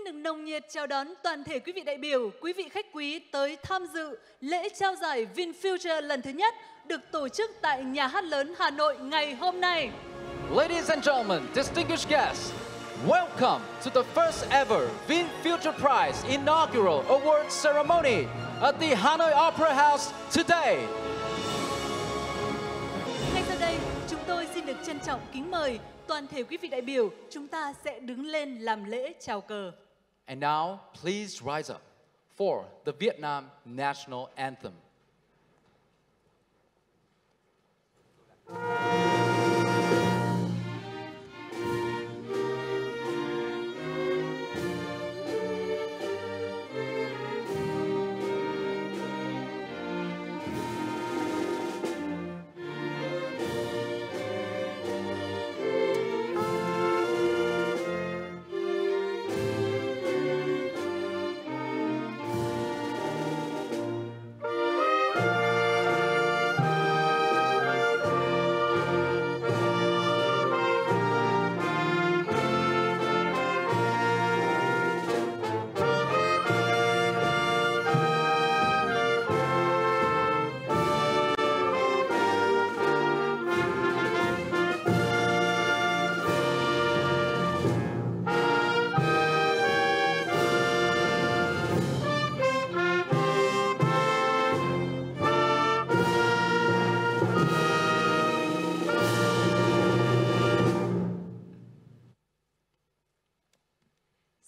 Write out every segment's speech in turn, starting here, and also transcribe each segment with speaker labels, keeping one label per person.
Speaker 1: Xin được nồng nhiệt chào đón toàn thể quý vị đại biểu, quý vị khách quý tới tham dự lễ trao giải VinFuture lần thứ nhất được tổ chức tại Nhà hát lớn Hà Nội ngày hôm nay.
Speaker 2: Ladies and gentlemen, distinguished guests, welcome to the first ever VinFuture Prize Inaugural Award Ceremony at the Hanoi Opera House today.
Speaker 1: Ngay sau đây, chúng tôi xin được trân trọng kính mời toàn thể quý vị đại biểu, chúng ta sẽ đứng lên làm lễ chào cờ.
Speaker 2: And now, please rise up for the Viet Nam National Anthem.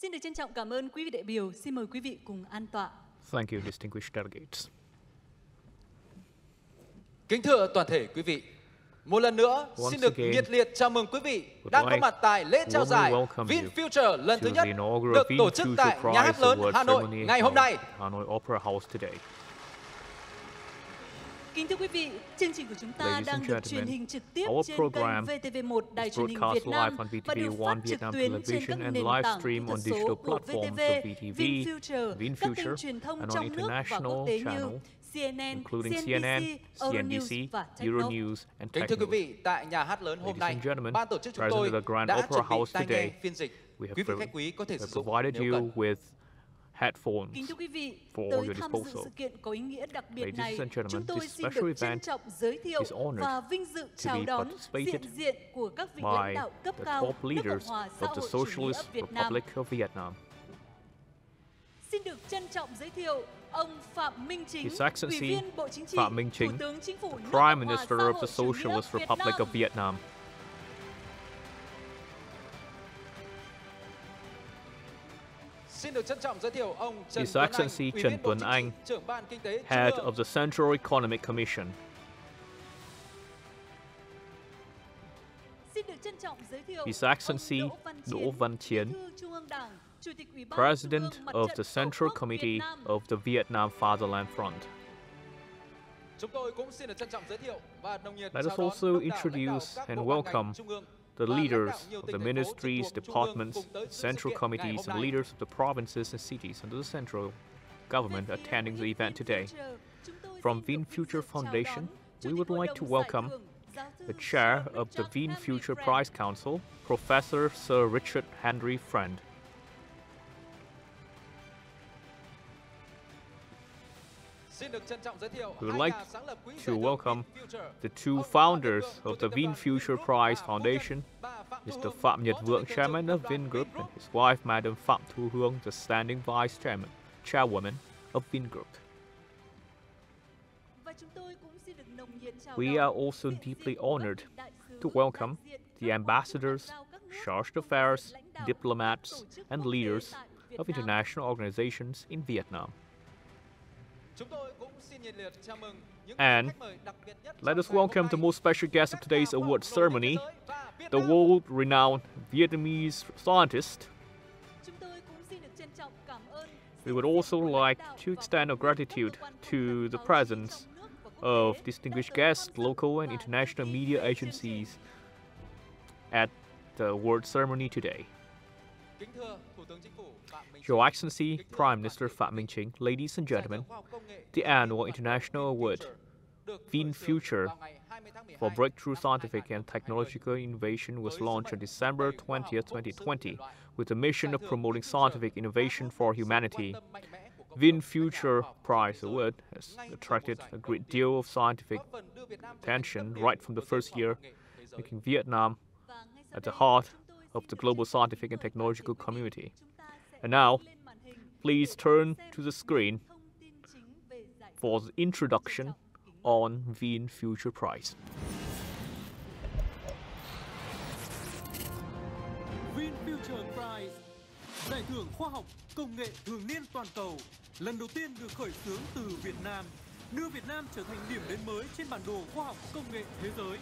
Speaker 1: Xin được trân trọng cảm ơn quý vị đại biểu. Xin mời quý vị cùng an tọa.
Speaker 3: Thank you, distinguished delegates.
Speaker 2: Kính thưa toàn thể quý vị, một lần nữa xin được nhiệt liệt chào mừng quý vị đang có mặt tại lễ trao giải VinFuture lần thứ nhất được tổ chức tại Nhà hát lớn Hà Nội ngày hôm nay.
Speaker 3: Hanoi Opera House today.
Speaker 1: Kính thưa quý vị, chương trình của chúng ta đang được truyền hình trực tiếp trên kênh VTV1 Đài truyền hình Việt Nam và được phát trực tuyến trên các nền tảng kỹ thuật số của VTV, VinFuture, các kênh truyền thông trong nước và quốc tế như CNN, CNBC, và
Speaker 3: Euronews and
Speaker 2: Kính thưa quý vị, tại Nhà hát lớn hôm nay, ban tổ chức chúng tôi đã chuẩn bị tai nghe phiên dịch. Quý vị khách quý có thể sử dụng nếu cần.
Speaker 3: Headphones
Speaker 1: Kính thưa quý vị,
Speaker 3: for
Speaker 1: tới
Speaker 3: your
Speaker 1: tham dự
Speaker 3: disposal.
Speaker 1: sự kiện có ý nghĩa đặc biệt
Speaker 3: Ladies
Speaker 1: này,
Speaker 3: and gentlemen,
Speaker 1: chúng tôi
Speaker 3: this
Speaker 1: xin
Speaker 3: special
Speaker 1: được trân
Speaker 3: event
Speaker 1: trọng giới thiệu
Speaker 3: is honored
Speaker 1: và vinh dự chào
Speaker 3: be
Speaker 1: đón
Speaker 3: participated
Speaker 1: diện diện của các vị lãnh
Speaker 3: by
Speaker 1: đạo cấp
Speaker 3: the
Speaker 1: cao
Speaker 3: top
Speaker 1: nước Cộng
Speaker 3: leaders
Speaker 1: hòa xã
Speaker 3: of the
Speaker 1: hội chủ nghĩa
Speaker 3: Socialist
Speaker 1: Việt Nam.
Speaker 3: Republic of Viet Nam.
Speaker 1: Xin được trân trọng giới thiệu ông Phạm Minh Chính,
Speaker 3: His Excellency
Speaker 1: Ủy viên Bộ Chính trị,
Speaker 3: Phạm Minh Chính,
Speaker 1: Thủ tướng Chính phủ nước
Speaker 3: Prime
Speaker 1: Cộng hòa
Speaker 3: Minister
Speaker 1: xã
Speaker 3: of
Speaker 1: hội
Speaker 3: the
Speaker 1: chủ nghĩa
Speaker 3: Socialist
Speaker 1: Việt
Speaker 3: Republic
Speaker 1: Nam.
Speaker 3: of Viet Nam.
Speaker 2: Xin được trân trọng giới thiệu ông Trần
Speaker 3: His
Speaker 2: Tuấn Anh,
Speaker 3: Excellency
Speaker 2: Ủy
Speaker 3: Trần
Speaker 2: viên Bộ
Speaker 3: Tuấn
Speaker 2: Chính
Speaker 3: Anh,
Speaker 2: trị, trưởng ban kinh tế
Speaker 3: Head
Speaker 2: Trung
Speaker 3: of
Speaker 2: ương.
Speaker 3: the Central Economic Commission.
Speaker 1: Xin được trân trọng giới thiệu
Speaker 3: His Excellency
Speaker 1: ông
Speaker 3: Đỗ Văn Chiến,
Speaker 1: Bí thư Trung ương Đảng, Chủ tịch Ủy ban
Speaker 3: President
Speaker 1: Trung ương Mặt
Speaker 3: of
Speaker 1: trận
Speaker 3: the
Speaker 1: Tổ
Speaker 3: Central
Speaker 1: quốc
Speaker 3: Committee
Speaker 1: Việt Nam.
Speaker 3: of the Viet Nam Fatherland Front.
Speaker 2: Chúng tôi cũng xin được trân trọng giới thiệu và nồng nhiệt
Speaker 3: Let us
Speaker 2: chào đón
Speaker 3: also
Speaker 2: đông đảo lãnh đạo
Speaker 3: introduce
Speaker 2: các
Speaker 3: and
Speaker 2: bộ ban
Speaker 3: welcome
Speaker 2: ngành trung ương
Speaker 3: the
Speaker 2: và lãnh đạo
Speaker 3: leaders
Speaker 2: nhiều
Speaker 3: of
Speaker 2: tỉnh
Speaker 3: the
Speaker 2: thành phố
Speaker 3: ministries,
Speaker 2: trực thuộc Trung ương
Speaker 3: departments,
Speaker 2: cùng tới dự sự
Speaker 3: central
Speaker 2: kiện ngày
Speaker 3: committees,
Speaker 2: hôm
Speaker 3: and
Speaker 2: nay.
Speaker 3: leaders of the provinces and cities under the central government attending the event today. From VinFuture Foundation, we would like to welcome the chair of the VinFuture Prize Council, Professor Sir Richard Henry Friend.
Speaker 2: Xin được trân trọng giới thiệu
Speaker 3: We would
Speaker 2: hai
Speaker 3: like
Speaker 2: nhà sáng lập quỹ
Speaker 3: to
Speaker 2: giải thưởng
Speaker 3: welcome
Speaker 2: VinFuture.
Speaker 3: the two founders of the VinFuture Prize Foundation, Mr. Phạm Nhật Vượng, Chairman of Vingroup, and his wife, Madam Phạm Thu Hương, the standing Vice Chairwoman of Vingroup. We are also deeply honored to welcome the ambassadors, chargé d'affaires, diplomats, and leaders of international organizations in Vietnam. And let us welcome the most special guest of today's award ceremony, the world-renowned Vietnamese scientist. We would also like to extend our gratitude to the presence of distinguished guests, local and international media agencies at the award ceremony today. Your Excellency, Prime Minister Phạm Minh Chính, ladies and gentlemen, the annual international award, VinFuture, for breakthrough scientific and technological innovation was launched on December 20th, 2020, with the mission of promoting scientific innovation for humanity. VinFuture Prize Award has attracted a great deal of scientific attention right from the first year, making Viet Nam at the heart of the global scientific and technological community. And now, please turn to the screen for the introduction on VinFuture Prize.
Speaker 4: VinFuture Prize, giải thưởng khoa học công nghệ thường niên toàn cầu, lần đầu tiên được khởi xướng từ Việt Nam, đưa Việt Nam trở thành điểm đến mới trên bản đồ khoa học công nghệ thế giới.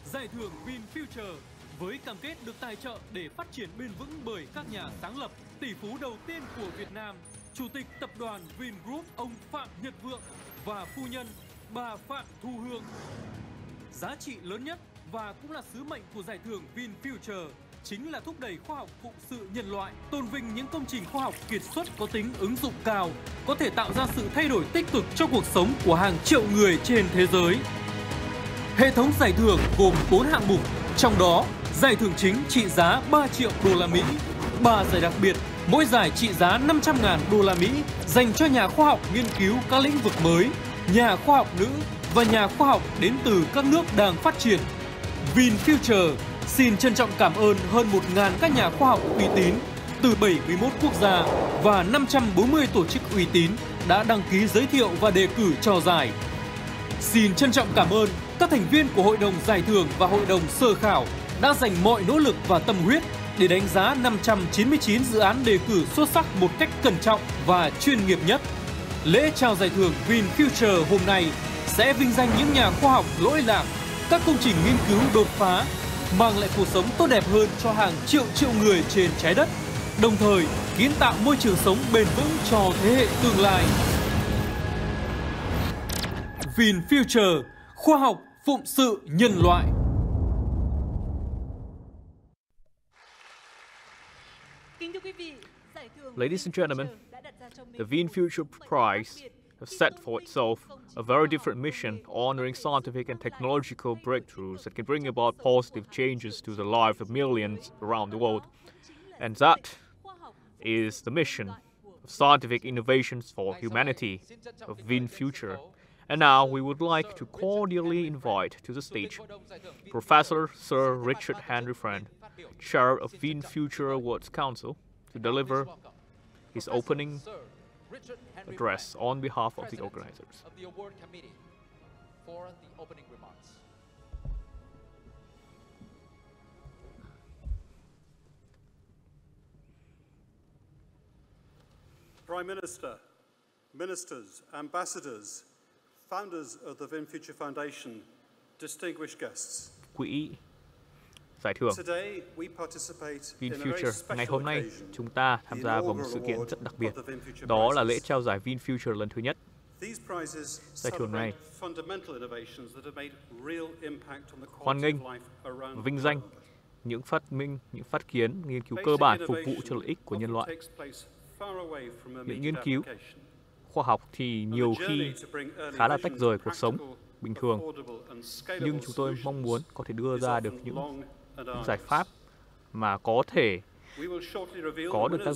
Speaker 4: Giải thưởng VinFuture với cam kết được tài trợ để phát triển bền vững bởi các nhà sáng lập, tỷ phú đầu tiên của Việt Nam, Chủ tịch Tập đoàn Vingroup ông Phạm Nhật Vượng và phu nhân bà Phạm Thu Hương. Giá trị lớn nhất và cũng là sứ mệnh của giải thưởng VinFuture chính là thúc đẩy khoa học phụng sự nhân loại, tôn vinh những công trình khoa học kiệt xuất có tính ứng dụng cao, có thể tạo ra sự thay đổi tích cực cho cuộc sống của hàng triệu người trên thế giới. Hệ thống giải thưởng gồm 4 hạng mục, trong đó giải thưởng chính trị giá 3 triệu đô la Mỹ, 3 giải đặc biệt, mỗi giải trị giá 500.000 đô la Mỹ dành cho nhà khoa học nghiên cứu các lĩnh vực mới, nhà khoa học nữ và nhà khoa học đến từ các nước đang phát triển. VinFuture xin trân trọng cảm ơn hơn 1.000 các nhà khoa học uy tín từ 71 quốc gia và 540 tổ chức uy tín đã đăng ký giới thiệu và đề cử cho giải. Xin trân trọng cảm ơn các thành viên của Hội đồng Giải thưởng và Hội đồng Sơ khảo đã dành mọi nỗ lực và tâm huyết để đánh giá 599 dự án đề cử xuất sắc một cách cẩn trọng và chuyên nghiệp nhất. Lễ trao giải thưởng VinFuture hôm nay sẽ vinh danh những nhà khoa học lỗi lạc, các công trình nghiên cứu đột phá, mang lại cuộc sống tốt đẹp hơn cho hàng triệu người trên trái đất, đồng thời kiến tạo môi trường sống bền vững cho thế hệ tương lai. VinFuture, khoa học phụng sự nhân loại.
Speaker 3: Ladies and gentlemen, the VinFuture Prize has set for itself a very different mission, honoring scientific and technological breakthroughs that can bring about positive changes to the life of millions around the world. And that is the mission of scientific innovations for humanity, of VinFuture. And now we would like to cordially invite to the stage Professor Sir Richard Henry Friend, Chair of VinFuture Awards Council, to deliver his opening address on behalf of the organizers.
Speaker 2: Of the award committee for the opening remarks.
Speaker 5: Prime Minister, ministers, ambassadors, founders of the VinFuture Foundation, distinguished guests.
Speaker 3: Quỹ giải thưởng VinFuture, ngày hôm nay chúng ta tham gia vào một sự kiện rất đặc biệt, đó là lễ trao giải VinFuture lần thứ nhất. Giải thưởng này hoan nghênh, vinh danh những phát minh, những phát kiến, nghiên cứu cơ bản phục vụ cho lợi ích của nhân loại. Những nghiên cứu khoa học thì nhiều khi khá là tách rời cuộc sống bình thường, nhưng chúng tôi mong muốn có thể đưa ra được những giải pháp mà có thể có được tác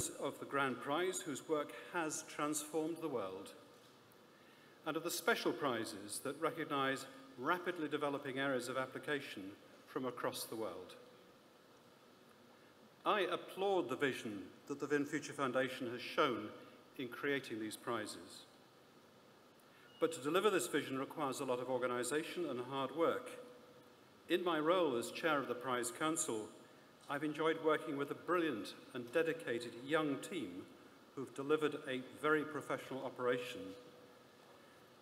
Speaker 5: and of the special prizes that recognize rapidly developing areas of application from across the world. I applaud the vision that the VinFuture Foundation has shown in creating these prizes. But to deliver this vision requires a lot of organization and hard work. In my role as chair of the Prize Council, I've enjoyed working with a brilliant and dedicated young team who've delivered a very professional operation.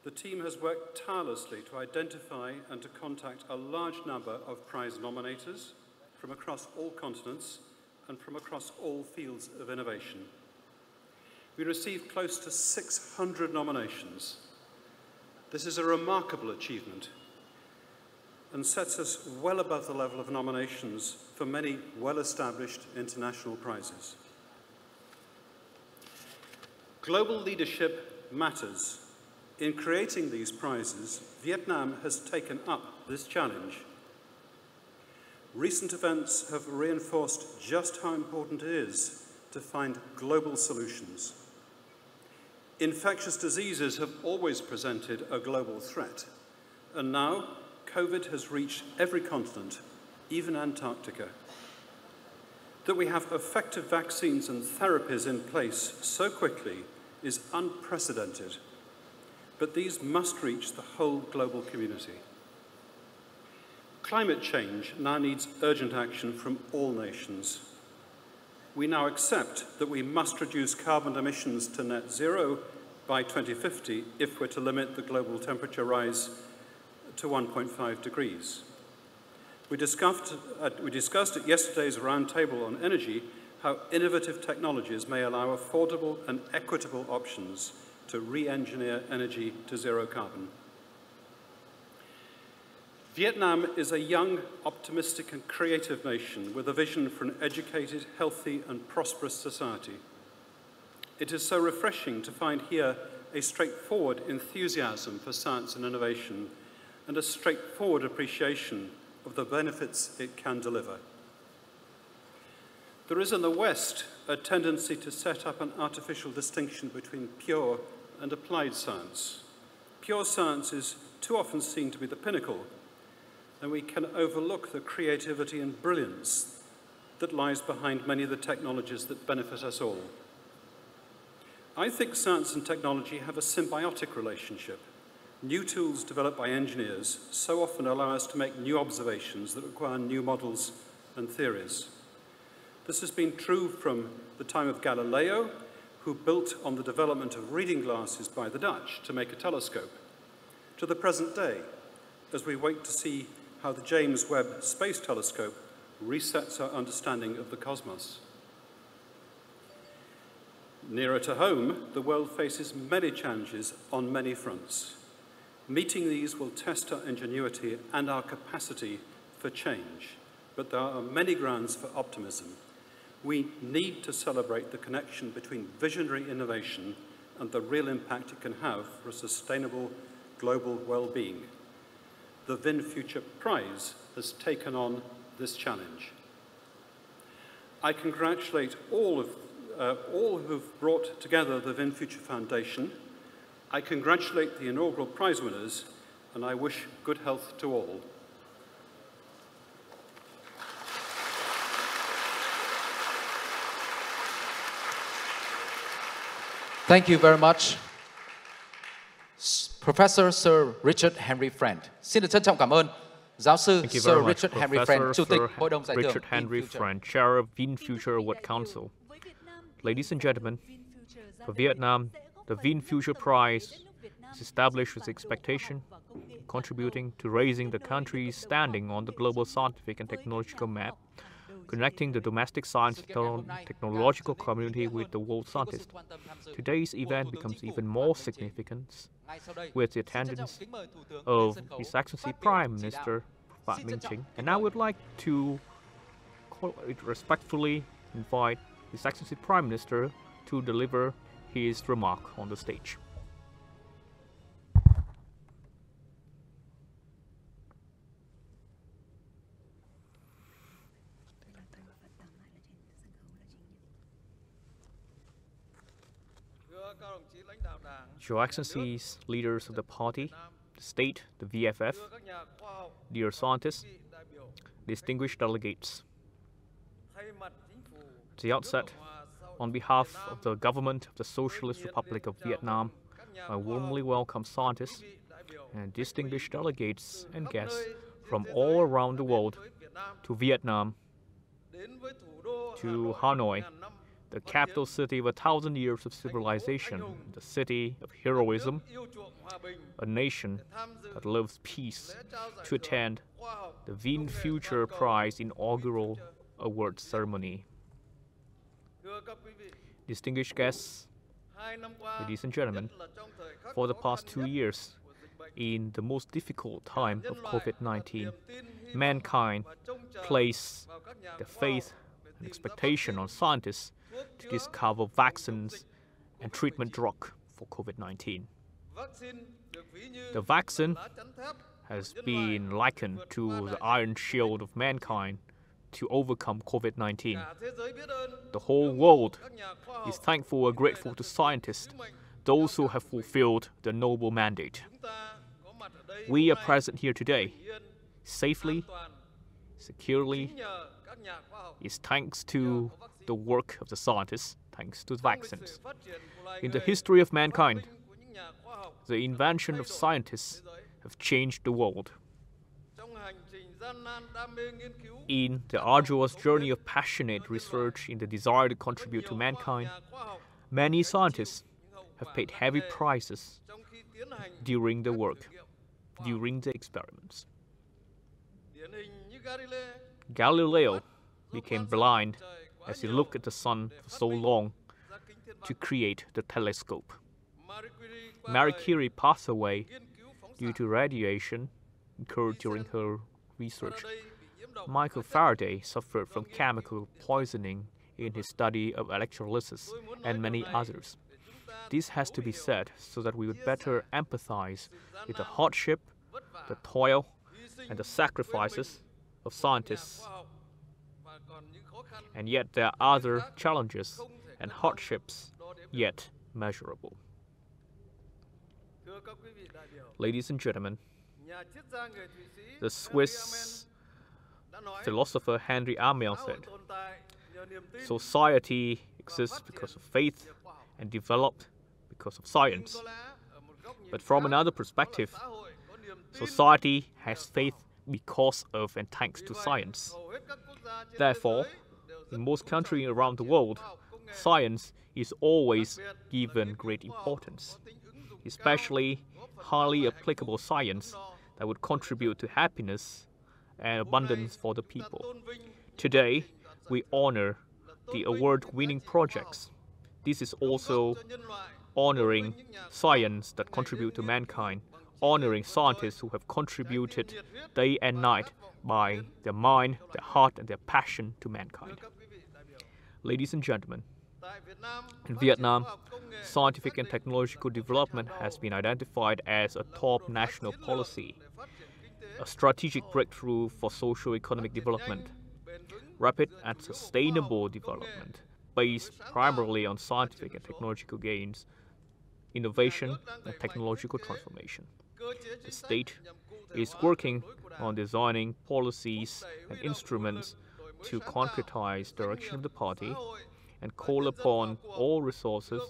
Speaker 5: The team has worked tirelessly to identify and to contact a large number of prize nominators from across all continents and from across all fields of innovation. We received close to 600 nominations. This is a remarkable achievement and sets us well above the level of nominations for many well-established international prizes. Global leadership matters. In creating these prizes, Viet Nam has taken up this challenge. recent events have reinforced just how important it is to find global solutions. Infectious diseases have always presented a global threat, and now COVID has reached every continent, even Antarctica. That we have effective vaccines and therapies in place so quickly is unprecedented, but these must reach the whole global community. Climate change now needs urgent action from all nations. We now accept that we must reduce carbon emissions to net zero by 2050 if we're to limit the global temperature rise to 1.5 degrees. We discussed at yesterday's roundtable on energy how innovative technologies may allow affordable and equitable options to re-engineer energy to zero carbon. Viet Nam is a young, optimistic and creative nation with a vision for an educated, healthy and prosperous society. It is so refreshing to find here a straightforward enthusiasm for science and innovation and a straightforward appreciation of the benefits it can deliver. There is in the West a tendency to set up an artificial distinction between pure and applied science. Pure science is too often seen to be the pinnacle, and we can overlook the creativity and brilliance that lies behind many of the technologies that benefit us all. I think science and technology have a symbiotic relationship. New tools developed by engineers so often allow us to make new observations that require new models and theories. This has been true from the time of Galileo, who built on the development of reading glasses by the Dutch to make a telescope, to the present day, as we wait to see how the James Webb Space Telescope resets our understanding of the cosmos. Nearer to home, the world faces many challenges on many fronts. Meeting these will test our ingenuity and our capacity for change, but there are many grounds for optimism. We need to celebrate the connection between visionary innovation and the real impact it can have for a sustainable global well-being. The VinFuture Prize has taken on this challenge. I congratulate all who've brought together the VinFuture Foundation. I congratulate the inaugural prize winners, and I wish good health to all.
Speaker 2: Thank you very much, Professor Sir Richard Henry Friend. Xin được trân trọng cảm ơn giáo sư Sir Richard Henry Friend, Chủ tịch Hội đồng giải thưởng
Speaker 3: Richard Henry Friend, Chair of VinFuture Award Council. Ladies and gentlemen, for Vietnam, the VinFuture Prize is established with expectation, contributing to raising the country's standing on the global scientific and technological map, connecting the domestic science and technological community with the world scientists. Today's event becomes even more significant with the attendance of His Excellency Prime Minister Phạm Minh Chính. And I would like to respectfully invite His Excellency Prime Minister to deliver his remark on the stage. Your Excellencies, leaders of the party, the state, the VFF, dear scientists, distinguished delegates. At the outset, on behalf of the government of the Socialist Republic of Vietnam, I warmly welcome scientists and distinguished delegates and guests from all around the world to Vietnam, to Hanoi, the capital city of 1,000 years of civilization, the city of heroism, a nation that loves peace, to attend the VinFuture Prize Inaugural Award Ceremony. Distinguished guests, ladies and gentlemen, for the past 2 years, in the most difficult time of COVID-19, mankind placed their faith and expectation on scientists to discover vaccines and treatment drug for COVID-19. The vaccine has been likened to the iron shield of mankind to overcome COVID-19. The whole world is thankful and grateful to scientists, those who have fulfilled the noble mandate. We are present here today, safely, securely, is thanks to the work of the scientists, thanks to the vaccines. In the history of mankind, the invention of scientists have changed the world. In the arduous journey of passionate research in the desire to contribute to mankind, many scientists have paid heavy prices during the work, during the experiments. Galileo became blind as he looked at the sun for so long to create the telescope. Marie Curie passed away due to radiation incurred during her research. Michael Faraday suffered from chemical poisoning in his study of electrolysis, and many others. This has to be said so that we would better empathize with the hardship, the toil, and the sacrifices of scientists. And yet there are other challenges and hardships yet measurable. Ladies and gentlemen, the Swiss philosopher Henry Amiel said, "Society exists because of faith and developed because of science." But from another perspective, society has faith because of and thanks to science. Therefore, in most countries around the world, science is always given great importance, especially highly applicable science that would contribute to happiness and abundance for the people. Today, we honor the award-winning projects. This is also honoring science that contribute to mankind, honoring scientists who have contributed day and night by their mind, their heart, and their passion to mankind. Ladies and gentlemen, in Vietnam, scientific and technological development has been identified as a top national policy, a strategic breakthrough for socio-economic development, rapid and sustainable development based primarily on scientific and technological gains, innovation, and technological transformation. The state is working on designing policies and instruments to concretize the direction of the party and call upon all resources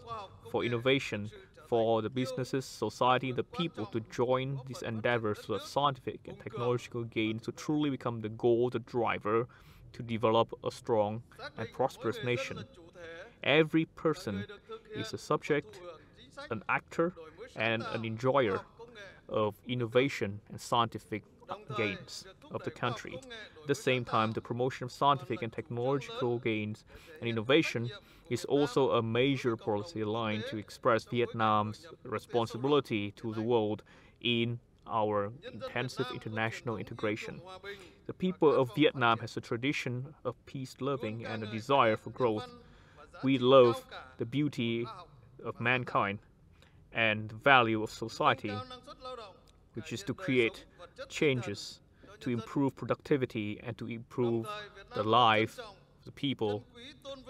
Speaker 3: for innovation for the businesses, society, the people to join these endeavors so that scientific and technological gains to truly become the goal, the driver to develop a strong and prosperous nation. Every person is a subject, an actor, and an enjoyer of innovation and scientific gains of the country. At the same time, the promotion of scientific and technological gains and innovation is also a major policy line to express Vietnam's responsibility to the world in our intensive international integration. The people of Vietnam has a tradition of peace-loving and a desire for growth. We love the beauty of mankind and the value of society, which is to create changes, to improve productivity and to improve the life of the people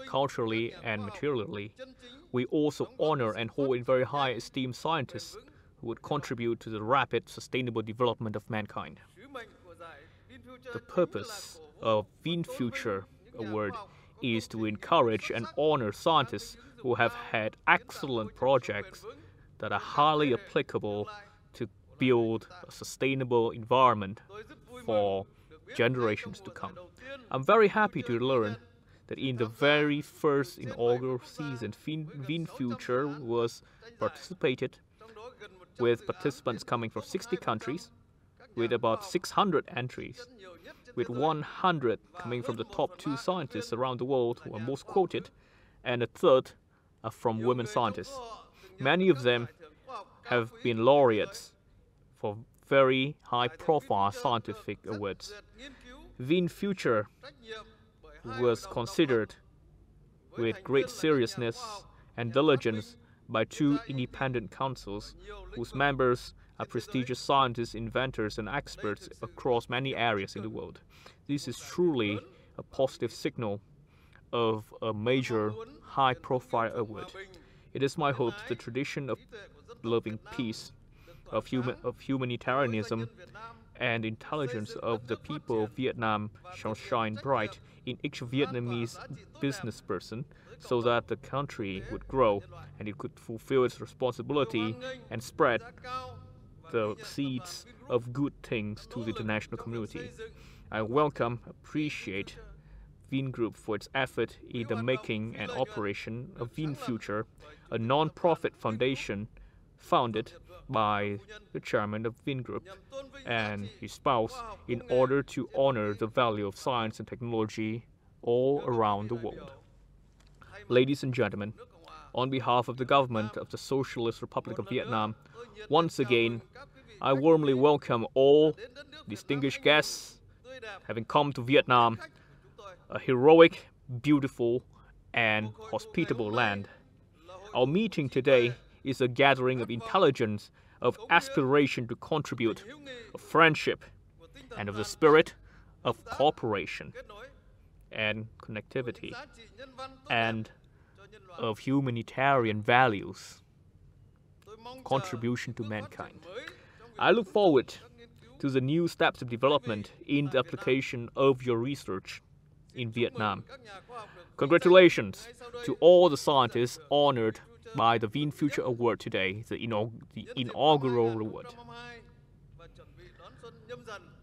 Speaker 3: culturally and materially. We also honor and hold in very high esteem scientists who would contribute to the rapid, sustainable development of mankind. The purpose of VinFuture Award is to encourage and honor scientists who have had excellent projects that are highly applicable to build a sustainable environment for generations to come. I'm very happy to learn that in the very first inaugural season, VinFuture was participated with participants coming from 60 countries, with about 600 entries, with 100 coming from the top 2 scientists around the world who are most quoted, and a third are from women scientists. Many of them have been laureates for very high-profile scientific awards. VinFuture was considered with great seriousness and diligence by 2 independent councils whose members prestigious scientists, inventors, and experts across many areas in the world. This is truly a positive signal of a major high-profile award. It is my hope that the tradition of loving peace, of humanitarianism, and intelligence of the people of Vietnam shall shine bright in each Vietnamese business person, so that the country would grow and it could fulfill its responsibility and spread the seeds of good things to the international community. I appreciate Vingroup for its effort in the making and operation of VinFuture, a non-profit foundation founded by the chairman of Vingroup and his spouse in order to honor the value of science and technology all around the world. Ladies and gentlemen, on behalf of the government of the Socialist Republic of Vietnam, once again, I warmly welcome all distinguished guests having come to Vietnam, a heroic, beautiful, and hospitable land. Our meeting today is a gathering of intelligence, of aspiration to contribute, of friendship, and of the spirit of cooperation and connectivity, and of humanitarian values, contribution to mankind. I look forward to the new steps of development in the application of your research in Vietnam. Congratulations to all the scientists honored by the VinFuture Award today, the inaugural award.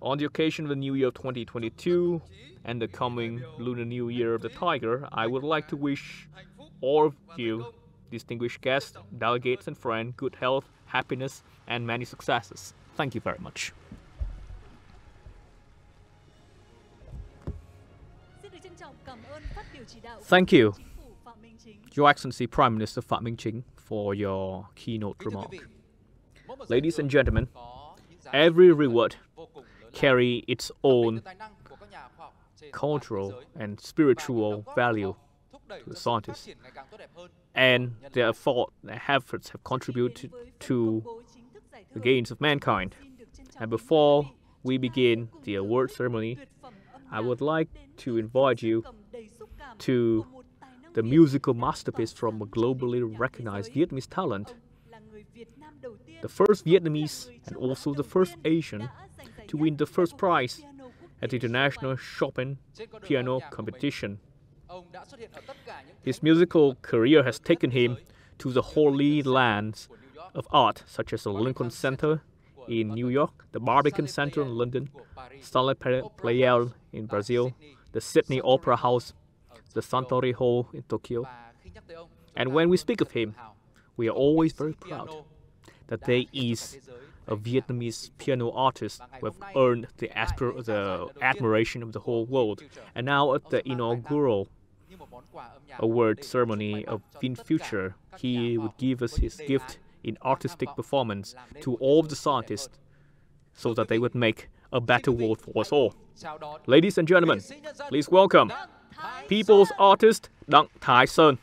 Speaker 3: On the occasion of the New Year of 2022 and the coming Lunar New Year of the Tiger, I would like to wish all of you, distinguished guests, delegates, and friends, good health, happiness, and many successes. Thank you very much. Thank you, Your Excellency Prime Minister Phạm Minh Chính, for your keynote remark. Ladies and gentlemen, every reward carries its own cultural and spiritual value to the scientists, and their efforts have contributed to the gains of mankind. And before we begin the award ceremony, I would like to invite you to the musical masterpiece from a globally recognized Vietnamese talent, the first Vietnamese and also the first Asian to win the first prize at the International Chopin Piano Competition. His musical career has taken him to the holy lands of art, such as the Lincoln Center in New York, the Barbican Center in London, Stanley Playel in Brazil, the Sydney Opera House, the Suntory Hall in Tokyo. And when we speak of him, we are always very proud that there is a Vietnamese piano artist who have earned the admiration of the whole world. And now at the inaugural award ceremony of VinFuture, he would give us his gift in artistic performance to all of the scientists so that they would make a better world for us all. Ladies and gentlemen, please welcome people's artist Đặng Thái Sơn.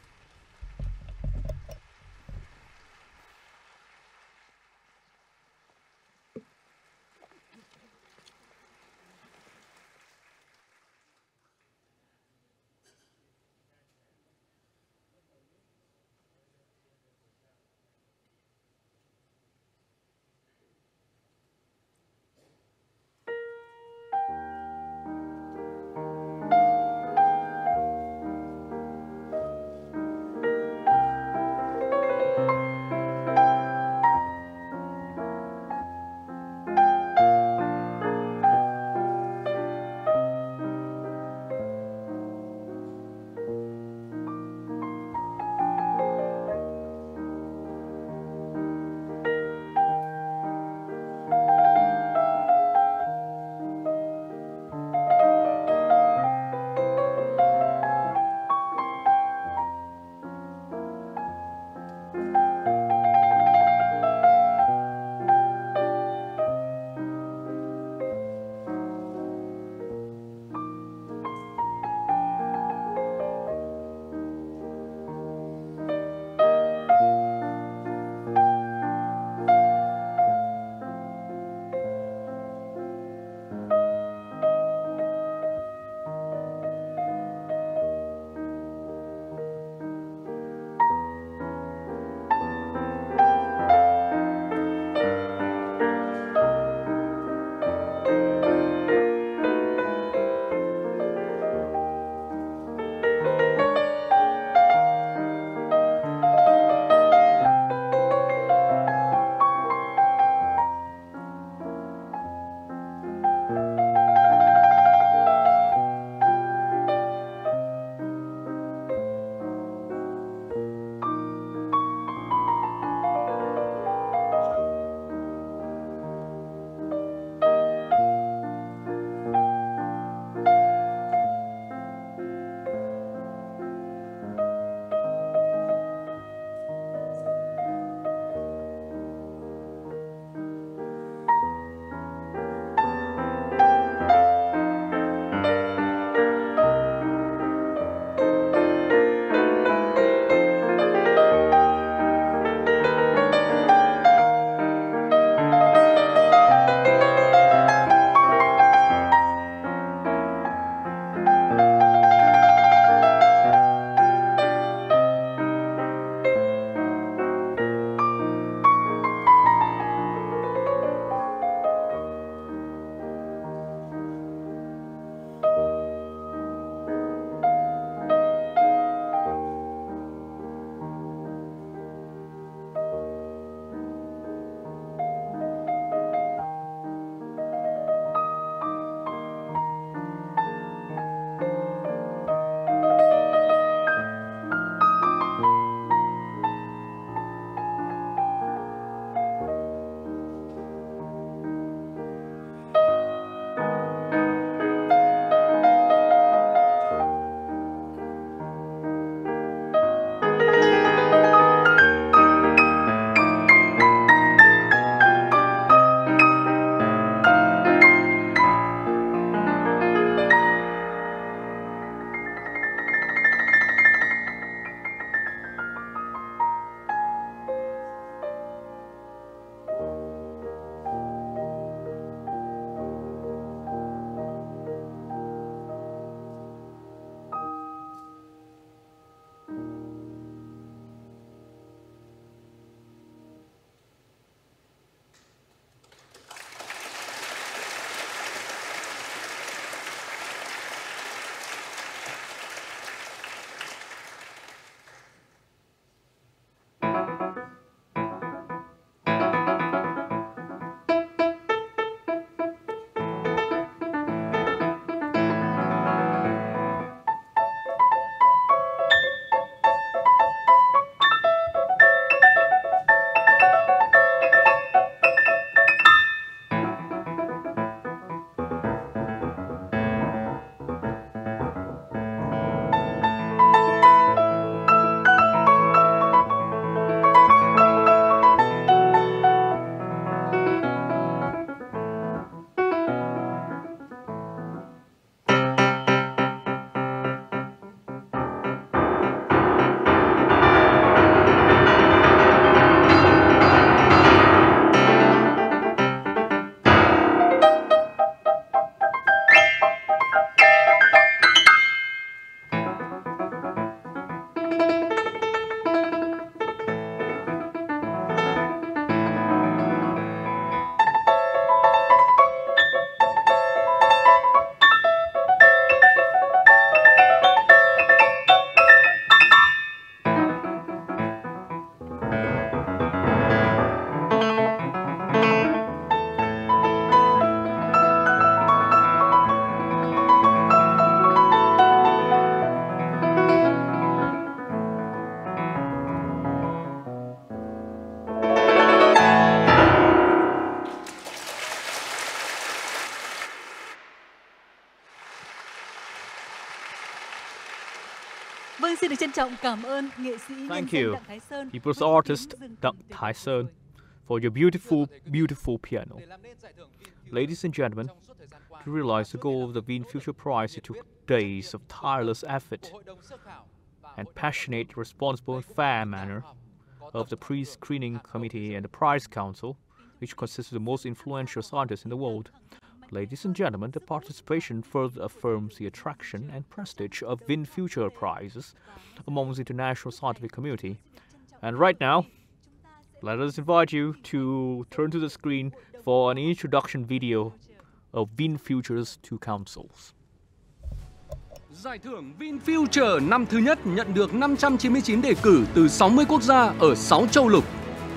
Speaker 1: xin được trân trọng cảm ơn nghệ sĩ nhân
Speaker 3: Thank
Speaker 1: dân
Speaker 3: you,
Speaker 1: Đặng Thái Sơn,
Speaker 3: People's Artist Đặng Thái Sơn, for your beautiful, beautiful piano. Ladies and gentlemen, to realize the goal of the VinFuture Prize, it took days of tireless effort and passionate, responsible, and fair manner of the pre-screening committee and the prize council, which consists of the most influential scientists in the world. Ladies and gentlemen, the participation further affirms the attraction and prestige of VinFuture Prizes among the international scientific community. And right now, let us invite you to turn to the screen for an introduction video of VinFuture's two councils.
Speaker 6: Giải thưởng VinFuture năm thứ nhất nhận được 599 đề cử từ 60 quốc gia ở 6 châu lục.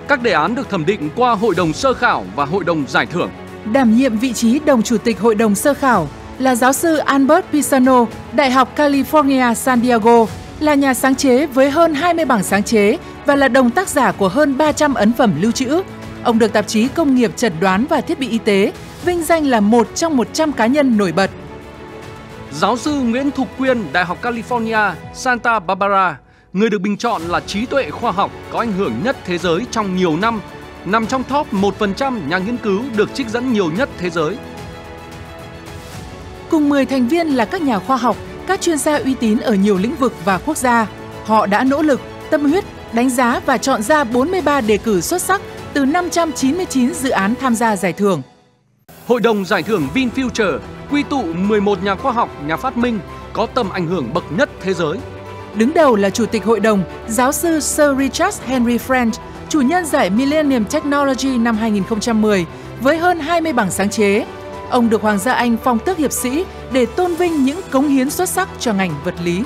Speaker 6: Các đề án được thẩm định qua Hội đồng sơ khảo và Hội đồng giải thưởng.
Speaker 7: Đảm nhiệm vị trí đồng chủ tịch Hội đồng sơ khảo là giáo sư Albert Pisano, Đại học California San Diego, là nhà sáng chế với hơn 20 bảng sáng chế và là đồng tác giả của hơn 300 ấn phẩm lưu trữ. Ông được tạp chí Công nghiệp Chẩn đoán và Thiết bị Y tế vinh danh là một trong 100 cá nhân nổi bật.
Speaker 6: Giáo sư Nguyễn Thục Quyên, Đại học California Santa Barbara, người được bình chọn là trí tuệ khoa học có ảnh hưởng nhất thế giới trong nhiều năm, nằm trong top 1% nhà nghiên cứu được trích dẫn nhiều nhất thế giới.
Speaker 7: Cùng 10 thành viên là các nhà khoa học, các chuyên gia uy tín ở nhiều lĩnh vực và quốc gia. Họ đã nỗ lực, tâm huyết, đánh giá và chọn ra 43 đề cử xuất sắc từ 599 dự án tham gia giải thưởng.
Speaker 6: Hội đồng giải thưởng VinFuture quy tụ 11 nhà khoa học, nhà phát minh có tầm ảnh hưởng bậc nhất thế giới.
Speaker 7: Đứng đầu là Chủ tịch Hội đồng, giáo sư Sir Richard Henry Friend, chủ nhân giải Millennium Technology năm 2010 với hơn 20 bảng sáng chế. Ông được Hoàng gia Anh phong tước hiệp sĩ để tôn vinh những cống hiến xuất sắc cho ngành vật lý.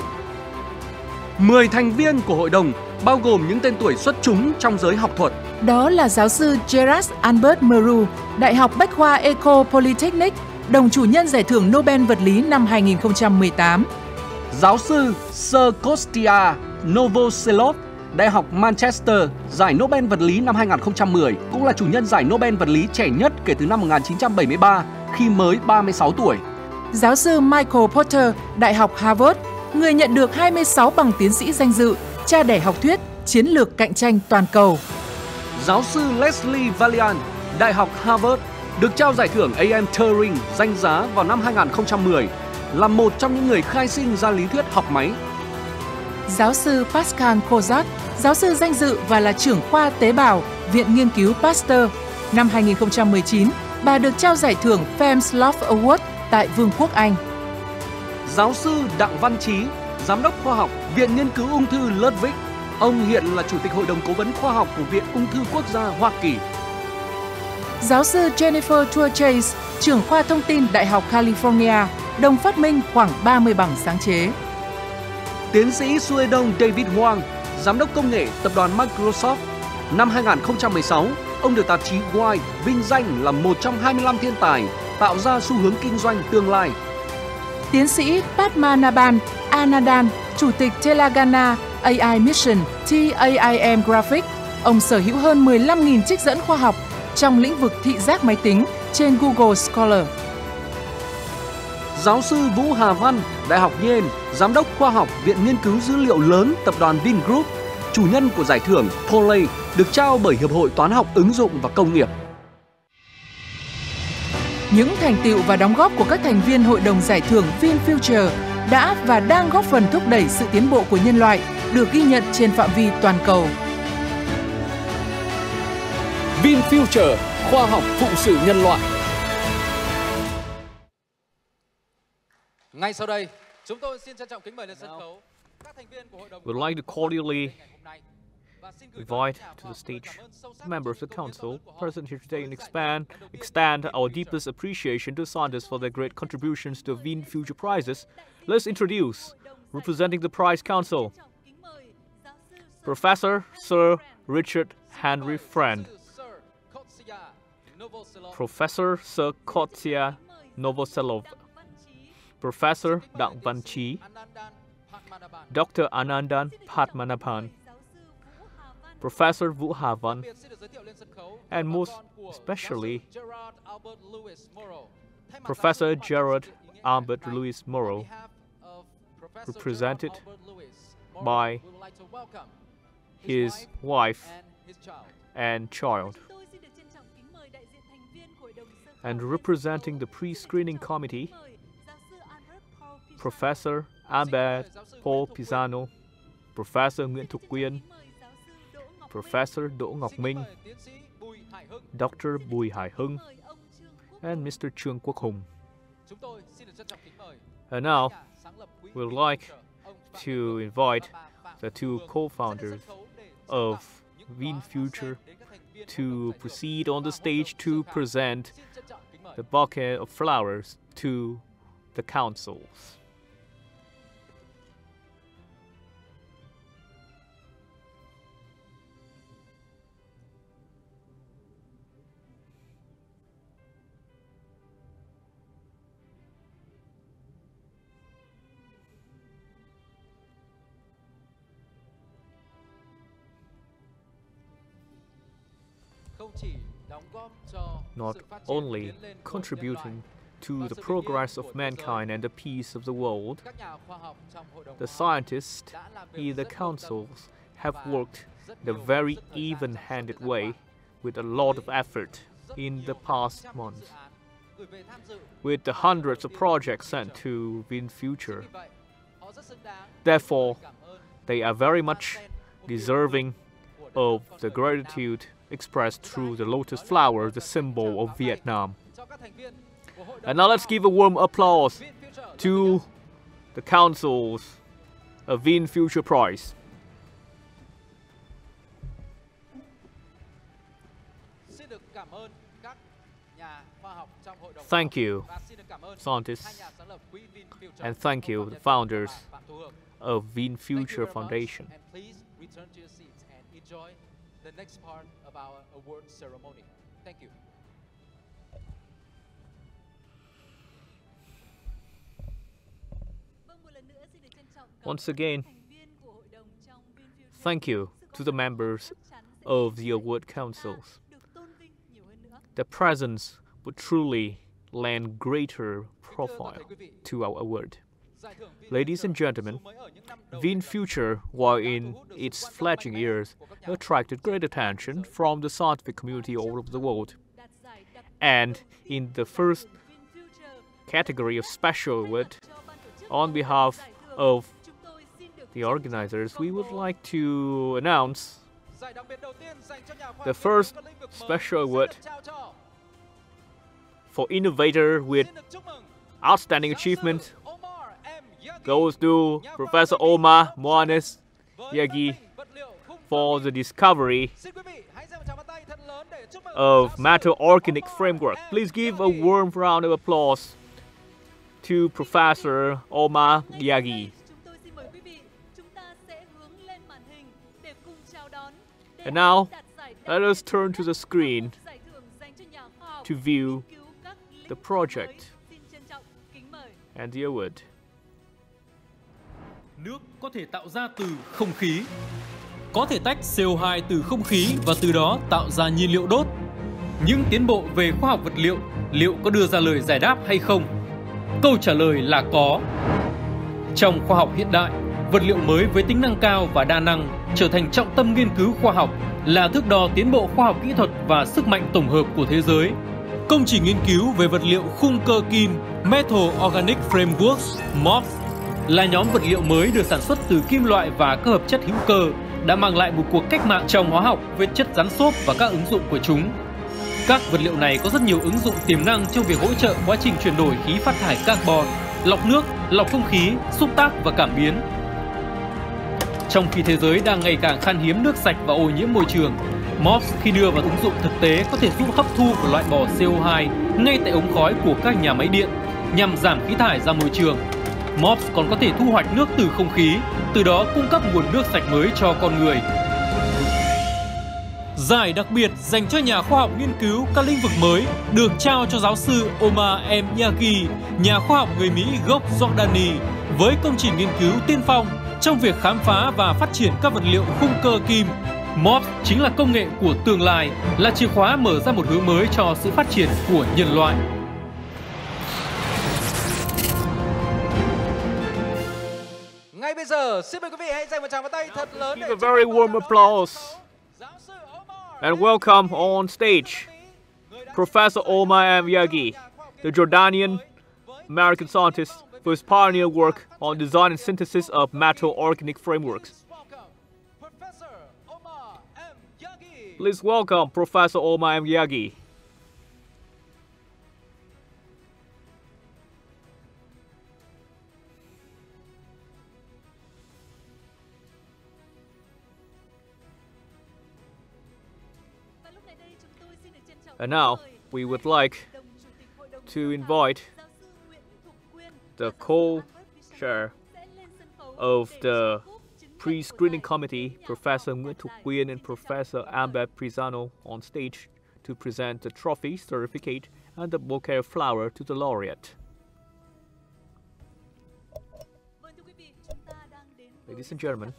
Speaker 6: 10 thành viên của hội đồng bao gồm những tên tuổi xuất chúng trong giới học thuật.
Speaker 7: Đó là giáo sư Gerard Albert Murrow, Đại học Bách khoa Eco Polytechnic, đồng chủ nhân giải thưởng Nobel vật lý năm 2018.
Speaker 6: Giáo sư Sir Kostya Novoselov, Đại học Manchester, giải Nobel vật lý năm 2010, cũng là chủ nhân giải Nobel vật lý trẻ nhất kể từ năm 1973 khi mới 36 tuổi.
Speaker 7: Giáo sư Michael Porter, Đại học Harvard, người nhận được 26 bằng tiến sĩ danh dự, cha đẻ học thuyết, chiến lược cạnh tranh toàn cầu.
Speaker 6: Giáo sư Leslie Valiant, Đại học Harvard, được trao giải thưởng A.M. Turing danh giá vào năm 2010, là một trong những người khai sinh ra lý thuyết học máy.
Speaker 7: Giáo sư Pascal Kozak, giáo sư danh dự và là trưởng khoa tế bào, Viện Nghiên cứu Pasteur. Năm 2019, bà được trao giải thưởng Femslov Award tại Vương quốc Anh.
Speaker 6: Giáo sư Đặng Văn Trí, Giám đốc khoa học, Viện Nghiên cứu Ung thư Ludwig. Ông hiện là Chủ tịch Hội đồng Cố vấn Khoa học của Viện Ung thư Quốc gia Hoa Kỳ.
Speaker 7: Giáo sư Jennifer Tour-Chase, trưởng khoa thông tin Đại học California, đồng phát minh khoảng 30 bằng sáng chế.
Speaker 6: Tiến sĩ Suedong David Wang, Giám đốc công nghệ tập đoàn Microsoft. Năm 2016, ông được tạp chí Wired vinh danh là một trong 25 thiên tài tạo ra xu hướng kinh doanh tương lai.
Speaker 7: Tiến sĩ Padmanabhan Anandan, Chủ tịch Telangana AI Mission TAIM Graphics, ông sở hữu hơn 15.000 trích dẫn khoa học trong lĩnh vực thị giác máy tính trên Google Scholar.
Speaker 6: Giáo sư Vũ Hà Văn, Đại học Yale, Giám đốc khoa học Viện Nghiên cứu Dữ liệu lớn tập đoàn Vingroup, chủ nhân của giải thưởng Poley được trao bởi Hiệp hội Toán học ứng dụng và công nghiệp.
Speaker 7: Những thành tựu và đóng góp của các thành viên Hội đồng giải thưởng VinFuture đã và đang góp phần thúc đẩy sự tiến bộ của nhân loại, được ghi nhận trên phạm vi toàn cầu.
Speaker 6: VinFuture, khoa học phụng sự nhân loại.
Speaker 2: Ngay sau đây, chúng tôi xin trân trọng kính mời lên sân khấu các thành viên của Hội đồng.
Speaker 3: We'd like to cordially invite to the stage the members of the council present here today and extend our deepest appreciation to scientists for their great contributions to VinFuture Prizes. Let's introduce, representing the Prize Council, Professor Sir Richard Henry Friend, Professor Sir Kostya Novoselov, Professor Đặng Văn Trí, Dr. Anandan Padmanabhan, Professor Vũ Hà Văn, and most especially Professor Gerard Albert Louis Morrow, represented by his wife and child. And representing the pre-screening committee, Professor Albert Paul Pisano, Professor Nguyễn Thục Quyên, Professor Đỗ Ngọc Minh, Dr. Bùi Hải Hưng, and Mr. Trương Quốc Hùng. And now, we'd like to invite the two co-founders of VinFuture to proceed on the stage to present the bouquet of flowers to the councils. Not only contributing to the progress of mankind and the peace of the world, the scientists in the councils have worked in a very even-handed way with a lot of effort in the past months. With the hundreds of projects sent to VinFuture, therefore, they are very much deserving of the gratitude expressed through the lotus flower, the symbol of Viet Nam. And now let's give a warm applause to the councils of VinFuture Prize. Thank you, scientists, and thank you, the founders of VinFuture Foundation.
Speaker 2: The next part of our award ceremony. Thank you.
Speaker 3: Once again, thank you to the members of the award councils. Their presence would truly lend greater profile to our award. Ladies and gentlemen, VinFuture, while in its fledgling years, attracted great attention from the scientific community all over the world. And in the first category of special award, on behalf of the organizers, we would like to announce the first special award for innovator with outstanding achievement goes to Professor Omar Moanes Yagi for the discovery of matter-organic framework. Please give a warm round of applause to Professor Omar Yagi. And now, let us turn to the screen to view the project and the award.
Speaker 6: Nước có thể tạo ra từ không khí, có thể tách CO2 từ không khí và từ đó tạo ra nhiên liệu đốt. Những tiến bộ về khoa học vật liệu liệu có đưa ra lời giải đáp hay không? Câu trả lời là có. Trong khoa học hiện đại, vật liệu mới với tính năng cao và đa năng trở thành trọng tâm nghiên cứu khoa học, là thước đo tiến bộ khoa học kỹ thuật và sức mạnh tổng hợp của thế giới. Công trình nghiên cứu về vật liệu khung cơ kim Metal Organic Frameworks (MOFs) là nhóm vật liệu mới được sản xuất từ kim loại và các hợp chất hữu cơ, đã mang lại một cuộc cách mạng trong hóa học với chất rắn xốp và các ứng dụng của chúng. Các vật liệu này có rất nhiều ứng dụng tiềm năng trong việc hỗ trợ quá trình chuyển đổi khí phát thải carbon, lọc nước, lọc không khí, xúc tác và cảm biến. Trong khi thế giới đang ngày càng khan hiếm nước sạch và ô nhiễm môi trường, MOFs khi đưa vào ứng dụng thực tế có thể giúp hấp thu và loại bỏ CO2 ngay tại ống khói của các nhà máy điện nhằm giảm khí thải ra môi trường. MOFs còn có thể thu hoạch nước từ không khí, từ đó cung cấp nguồn nước sạch mới cho con người. Giải đặc biệt dành cho nhà khoa học nghiên cứu các lĩnh vực mới được trao cho giáo sư Omar M. Yagi, nhà khoa học người Mỹ gốc Jordani, với công trình nghiên cứu tiên phong trong việc khám phá và phát triển các vật liệu khung cơ kim. MOFs chính là công nghệ của tương lai, là chìa khóa mở ra một hướng mới cho sự phát triển của nhân loại.
Speaker 2: Ngay bây giờ xin mời quý vị hãy dành một tràng pháo tay thật lớn để
Speaker 3: give a very warm applause and welcome on stage Professor Omar M. Yagi, the Jordanian American scientist for his pioneer work on design and synthesis of metal organic frameworks. Please welcome Professor Omar M. Yagi. And now, we would like to invite the co-chair of the pre-screening committee, Professor Nguyễn Thục Quyên and Professor Ambet Pisano, on stage to present the trophy, certificate, and the bouquet of flowers to the laureate. Ladies and gentlemen,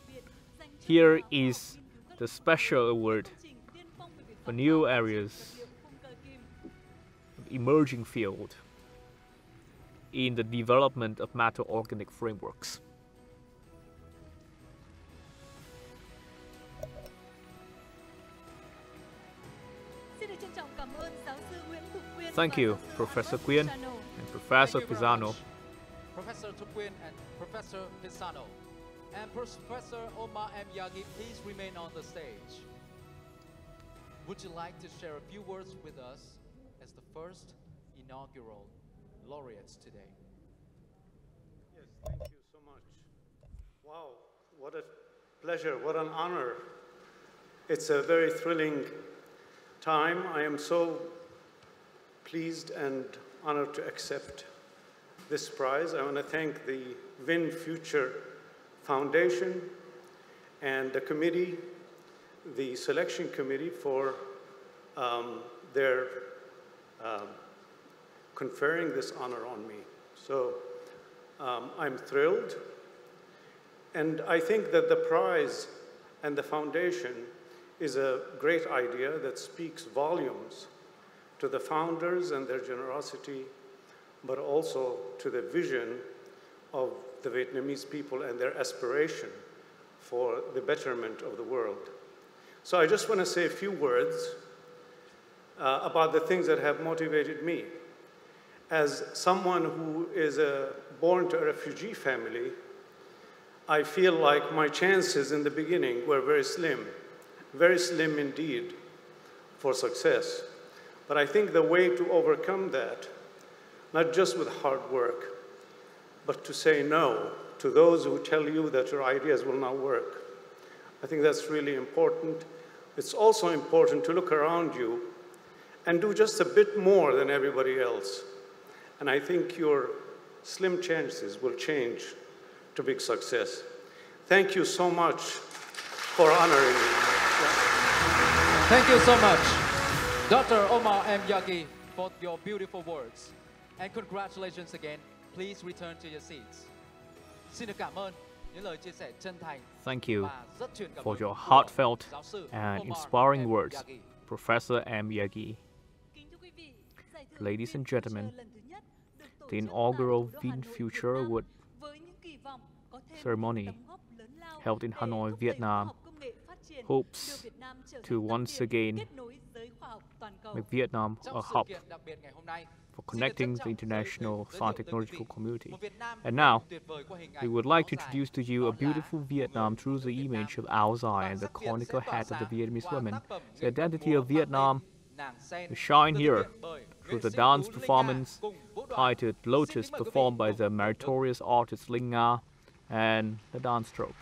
Speaker 3: here is the special award for new areas of emerging field in the development of metal organic frameworks. Thank you, Professor Quyên and Professor Pisano.
Speaker 2: Professor Thục Quyên and Professor Pisano. And Professor Omar M. Yagi, please remain on the stage. Would you like to share a few words with us as the first inaugural laureates today?
Speaker 5: Yes, thank you so much. Wow, what a pleasure, what an honor. It's a very thrilling time. I am so pleased and honored to accept this prize. I want to thank the VinFuture Foundation and the committee, the selection committee, for their conferring this honor on me. So I'm thrilled. And I think that the prize and the foundation is a great idea that speaks volumes to the founders and their generosity, but also to the vision of the Vietnamese people and their aspiration for the betterment of the world. So I just want to say a few words about the things that have motivated me. As someone who is born to a refugee family, I feel like my chances in the beginning were very slim indeed for success. But I think the way to overcome that, not just with hard work, but to say no to those who tell you that your ideas will not work. I think that's really important. It's also important to look around you and do just a bit more than everybody else. And I think your slim chances will change to big success. Thank you so much for honoring me.
Speaker 2: Thank you so much, Dr. Omar M. Yagi, for your beautiful words. And congratulations again. Please return to your seats. Xin được cảm ơn những lời chia sẻ chân thành.
Speaker 3: Thank you
Speaker 2: và rất truyền cảm
Speaker 3: for
Speaker 2: hứng
Speaker 3: your
Speaker 2: của
Speaker 3: heartfelt
Speaker 2: giáo sư
Speaker 3: and
Speaker 2: Omar
Speaker 3: inspiring
Speaker 2: M.
Speaker 3: words,
Speaker 2: Yagi.
Speaker 3: Professor M. Yagi. Ladies and gentlemen, the inaugural VinFuture Award Ceremony held in Hanoi, Vietnam, hopes to once again make Vietnam a hub for connecting the international science technological community. And now, we would like to introduce to you a beautiful Vietnam through the image of Áo Dài and the conical hat of the Vietnamese women. The identity of Vietnam will shine here through the dance performance titled Lotus, performed by the meritorious artist Linh Nga, and the dance troupe.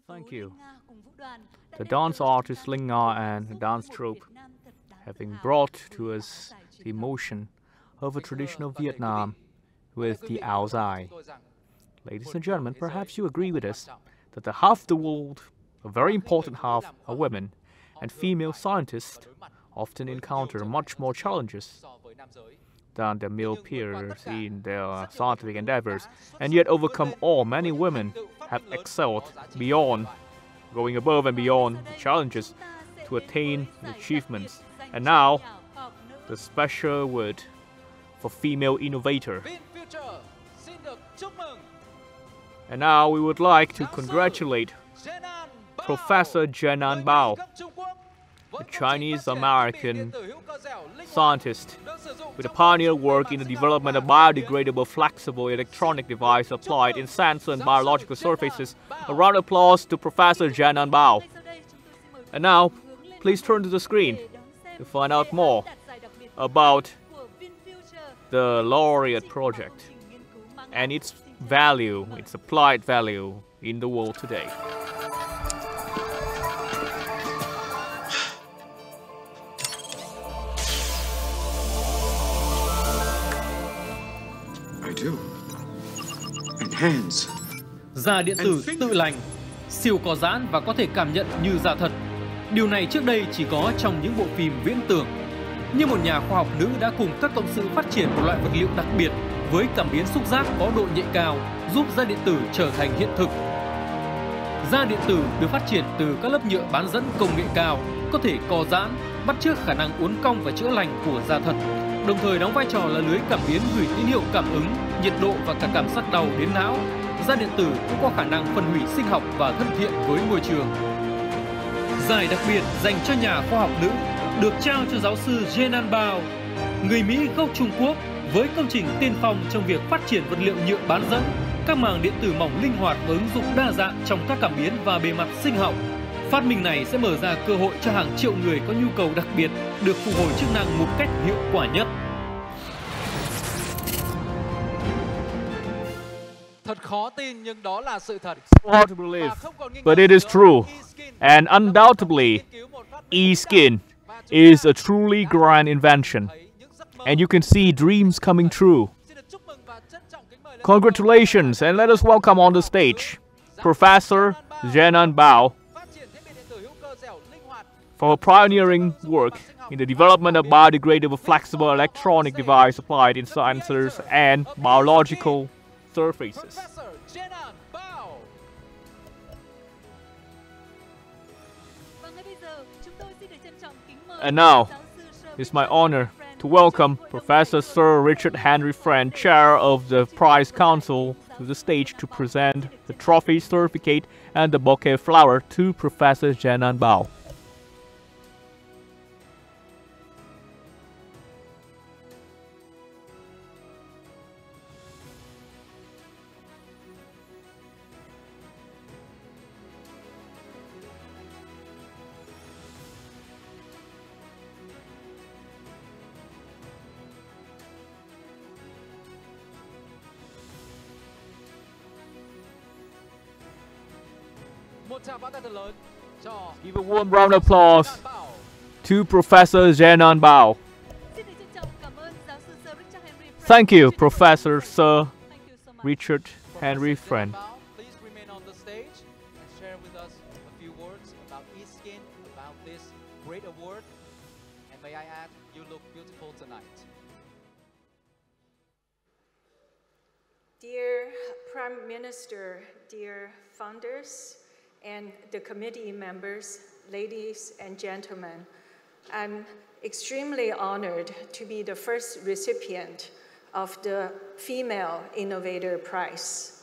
Speaker 3: Thank you. The dance artist Linh Nga and the dance troupe, having brought to us the emotion of a traditional Viet Nam with the Áo Dài. Ladies and gentlemen, perhaps you agree with us that the half of the world, a very important half, are women, and female scientists often encounter much more challenges than their male peers in their scientific endeavors, and yet overcome all. Many women have excelled beyond, going above and beyond the challenges to attain achievements. And now, the special word for female innovator. And now we would like to congratulate Professor Jenan Bao, a Chinese-American scientist with a pioneer work in the development of biodegradable flexible electronic device applied in sensor and biological surfaces. A round of applause to Professor Jenan Bao. And now, please turn to the screen to find out more about the laureate project and its value, its applied value in the world today.
Speaker 6: Da điện tử tự lành, siêu có giãn và có thể cảm nhận như da thật. Điều này trước đây chỉ có trong những bộ phim viễn tưởng. Nhưng một nhà khoa học nữ đã cùng các cộng sự phát triển một loại vật liệu đặc biệt với cảm biến xúc giác có độ nhạy cao, giúp da điện tử trở thành hiện thực. Da điện tử được phát triển từ các lớp nhựa bán dẫn công nghệ cao, có thể co giãn, bắt chước khả năng uốn cong và chữa lành của da thật, đồng thời đóng vai trò là lưới cảm biến gửi tín hiệu cảm ứng, nhiệt độ và cả cảm giác đau đến não. Da điện tử cũng có khả năng phân hủy sinh học và thân thiện với môi trường. Giải đặc biệt dành cho nhà khoa học nữ được trao cho giáo sư Jenan Bao, người Mỹ gốc Trung Quốc, với công trình tiên phong trong việc phát triển vật liệu nhựa bán dẫn, các màng điện tử mỏng linh hoạt và ứng dụng đa dạng trong các cảm biến và bề mặt sinh học. Phát minh này sẽ mở ra cơ hội cho hàng triệu người có nhu cầu đặc biệt được phục hồi chức năng một cách hiệu quả nhất.
Speaker 2: Thật khó tin nhưng đó là sự thật.
Speaker 3: Hard to believe, but it is true. And undoubtedly, e-skin is a truly grand invention. And you can see dreams coming true. Congratulations, and let us welcome on the stage Professor Jenan Bao for her pioneering work in the development of biodegradable flexible electronic device applied in sensors and biological surfaces. And now, it's my honor to welcome Professor Sir Richard Henry Friend, Chair of the Prize Council, to the stage to present the trophy, certificate, and the bouquet of flower to Professor Jenan Bao. Give a warm round of applause to Professor Jenan Bao. Thank you, Professor Sir Richard Henry Friend.
Speaker 2: Please remain on the stage and share with us a few words about eSkin, about this great award. And may I add, you look beautiful tonight.
Speaker 8: Dear Prime Minister, dear founders, and the committee members, ladies and gentlemen, I'm extremely honored to be the first recipient of the Female Innovator Prize.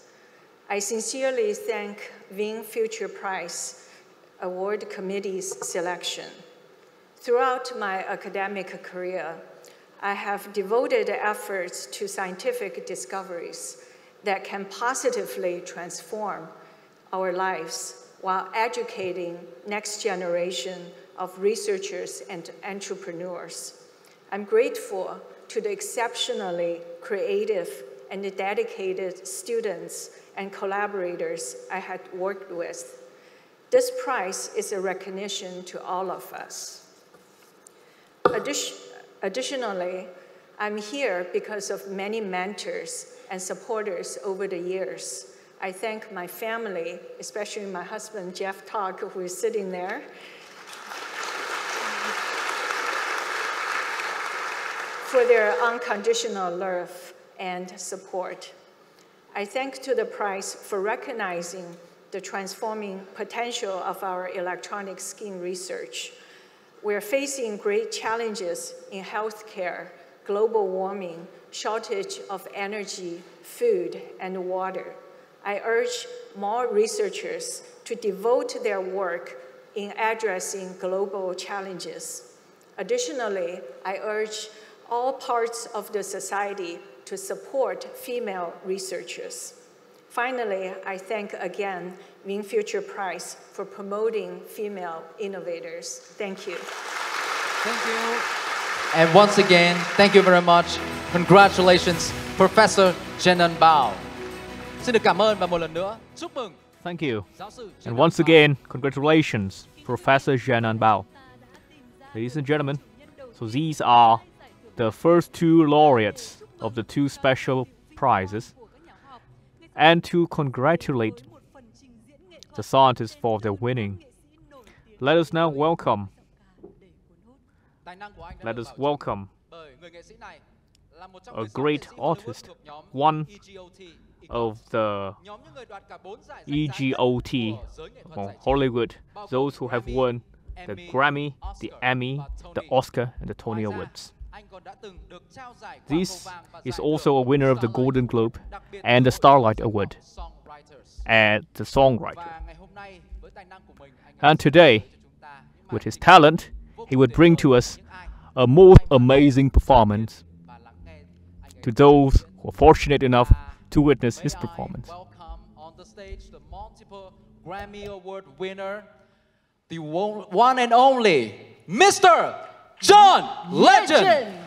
Speaker 8: I sincerely thank VinFuture Prize Award Committee's selection. Throughout my academic career, I have devoted efforts to scientific discoveries that can positively transform our lives while educating next generation of researchers and entrepreneurs. I'm grateful to the exceptionally creative and the dedicated students and collaborators I had worked with. This prize is a recognition to all of us. Additionally, I'm here because of many mentors and supporters over the years. I thank my family, especially my husband, Jeff Talk, who is sitting there, for their unconditional love and support. I thank to the prize for recognizing the transforming potential of our electronic skin research. We're facing great challenges in healthcare, global warming, shortage of energy, food, and water. I urge more researchers to devote their work in addressing global challenges. Additionally, I urge all parts of the society to support female researchers. Finally, I thank again VinFuture Prize for promoting female innovators. Thank you.
Speaker 2: Thank you. And once again, thank you very much. Congratulations, Professor Jenan Bao. Xin được cảm ơn và một lần nữa chúc mừng.
Speaker 3: Thank you. And once again, congratulations, Professor Jenan Bao. Ladies and gentlemen, so these are the first two laureates of the two special prizes. And to congratulate the scientists for their winning, let us now welcome a great artist, one of the EGOT or Hollywood, those who have won the Grammy, the Emmy, the Oscar, and the Tony Awards. This is also a winner of the Golden Globe and the Starlight Award and the songwriter. And today, with his talent, he would bring to us a most amazing performance to those who are fortunate enough to witness his performance.
Speaker 2: Welcome on the stage the multiple Grammy Award winner, the one and only Mr. John Legend.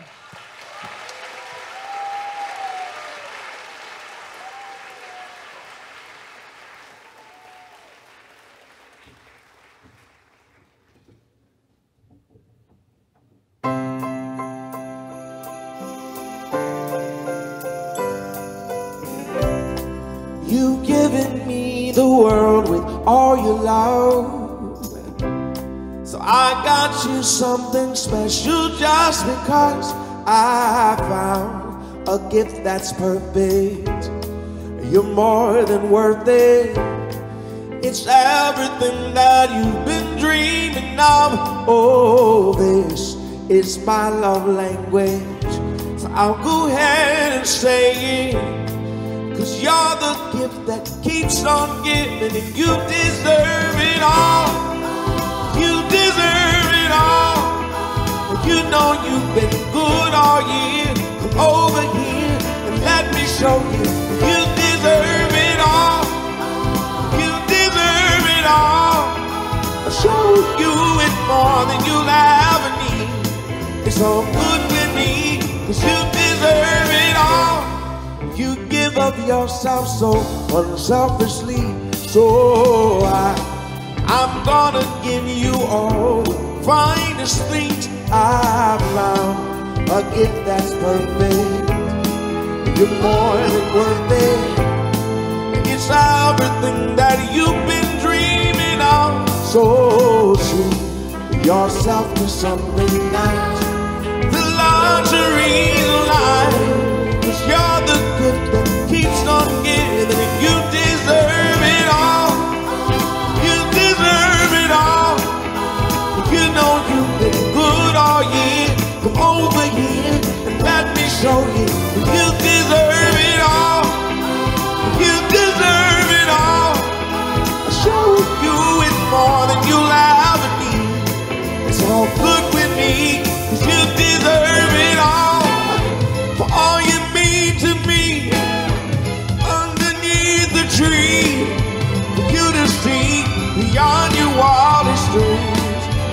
Speaker 9: You've given me the world with all your love, so I got you something special just because I found a gift that's perfect. You're more than worth it. It's everything that you've been dreaming of. Oh, this is my love language, so I'll go ahead and say it. 'Cause you're the gift that keeps on giving, and you deserve it all. You deserve it all. You know you've been good all year. Come over here and let me show you. You deserve it all. You deserve it all. I'll show you it more than you'll ever need. It's all good with me, 'cause you deserve it all. You give of yourself so unselfishly, so I'm gonna give you all the finest things I've found. A gift that's perfect. You're more than worth it. It's everything that you've been dreaming of. So treat yourself to something nice, the luxury of life. 'Cause you're the gift that keeps on giving, and you deserve it all. You deserve it all. You know you've been good all year. Come over here and let me show you. You deserve it all. You deserve it all. I'll show you it more than you'll ever need. It's all good with me, 'cause you deserve it all. For all you mean to me, underneath the tree, for you to see beyond your wildest dreams.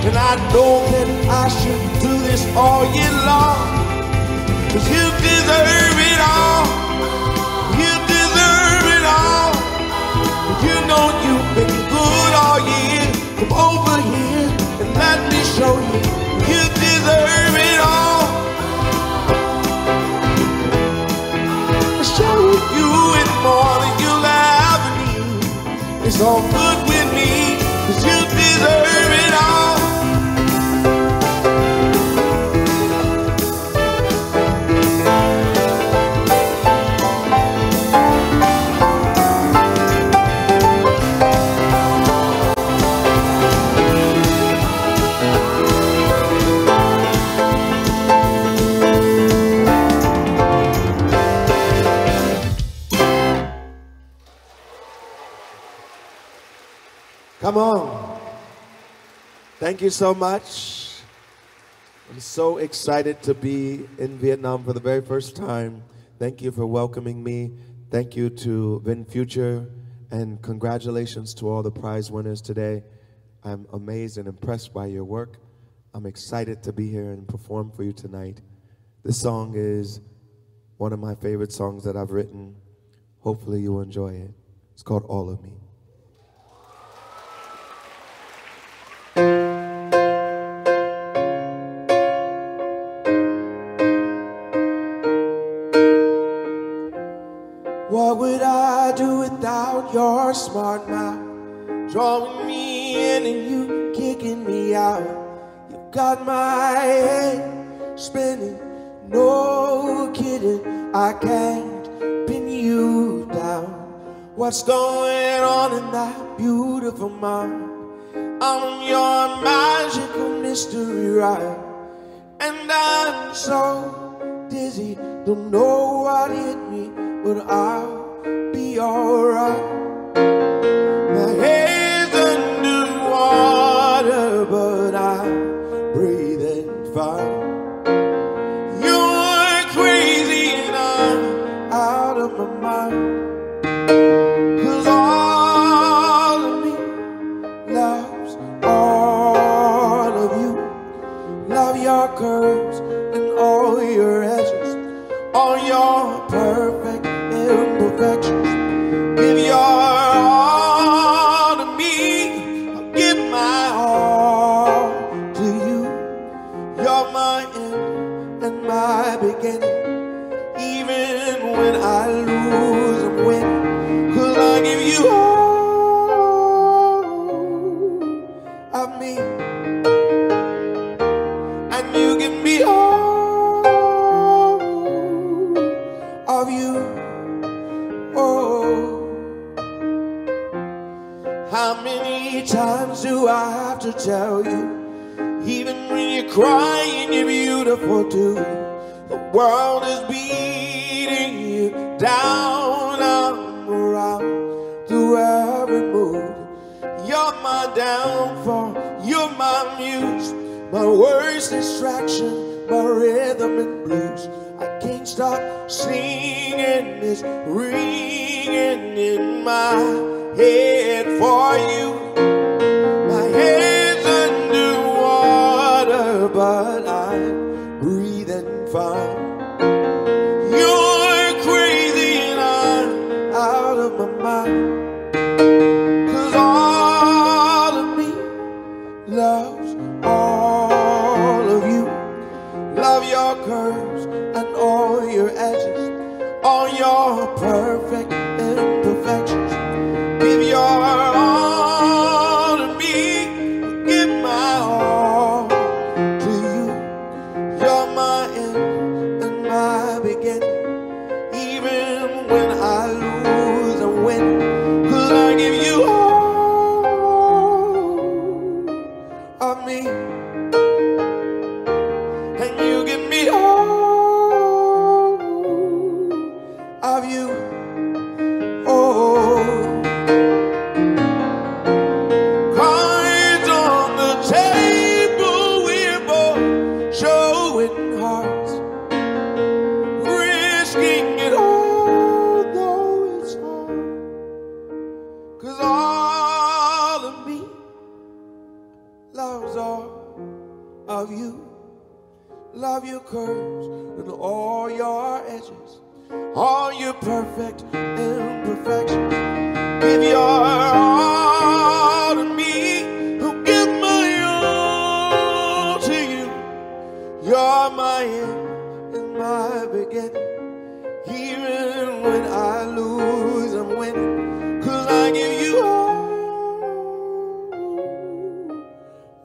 Speaker 9: And I know that I should do this all year long, 'cause you deserve it all. it's all good with me, 'cause you deserve it all. Come on. Thank you so much. I'm so excited to be in Vietnam for the very first time. Thank you for welcoming me. Thank you to VinFuture, and congratulations to all the prize winners today. I'm amazed and impressed by your work. I'm excited to be here and perform for you tonight. This song is one of my favorite songs that I've written. Hopefully you'll enjoy it. It's called All of Me. What would I do without your smart mouth? Drawing me in and you kicking me out. You've got my head spinning, no kidding. I can't pin you down. What's going on in that beautiful mind? I'm your magical mystery ride, and I'm so dizzy, don't know what hit me, but I'll be alright. My head's underwater, but I'm breathing fine. You're crazy and I'm out of my mind. 'Cause all of me loves all of you. Love your curves and all your edges, all your perfect imperfections. Give your all to me, I'll give my all to you. You're my end and my beginning, even when I lose and win. 'Cause I give you all of me, and you give me all of you. Oh, how many times do I have to tell you? Even when you're crying, you're beautiful too. The world is beating you down. I'm around through every mood. You're my downfall, you're my muse, my worst distraction, my rhythm and blues. I can't stop singing, it's ringing in my head for you. My head's underwater, but I'm breathing fine. You're crazy and I'm out of my mind. 'Cause all of me loves all of you. Love your curves and all your edges, all your perfect imperfections. Give your all to me, give my all to you. You're my end and my beginning, even when I lose and win. 'Cause I give you all of me, and you give me all of you. Oh, cards on the table, we're both showing hearts, risking it all, though it's hard. 'Cause all of me loves all of you. Love your curves and all your edges, all your perfect imperfections. Give your all to me, who'll give my all to you. You're my end and my beginning, even when I lose I'm winning. 'Cause I give you all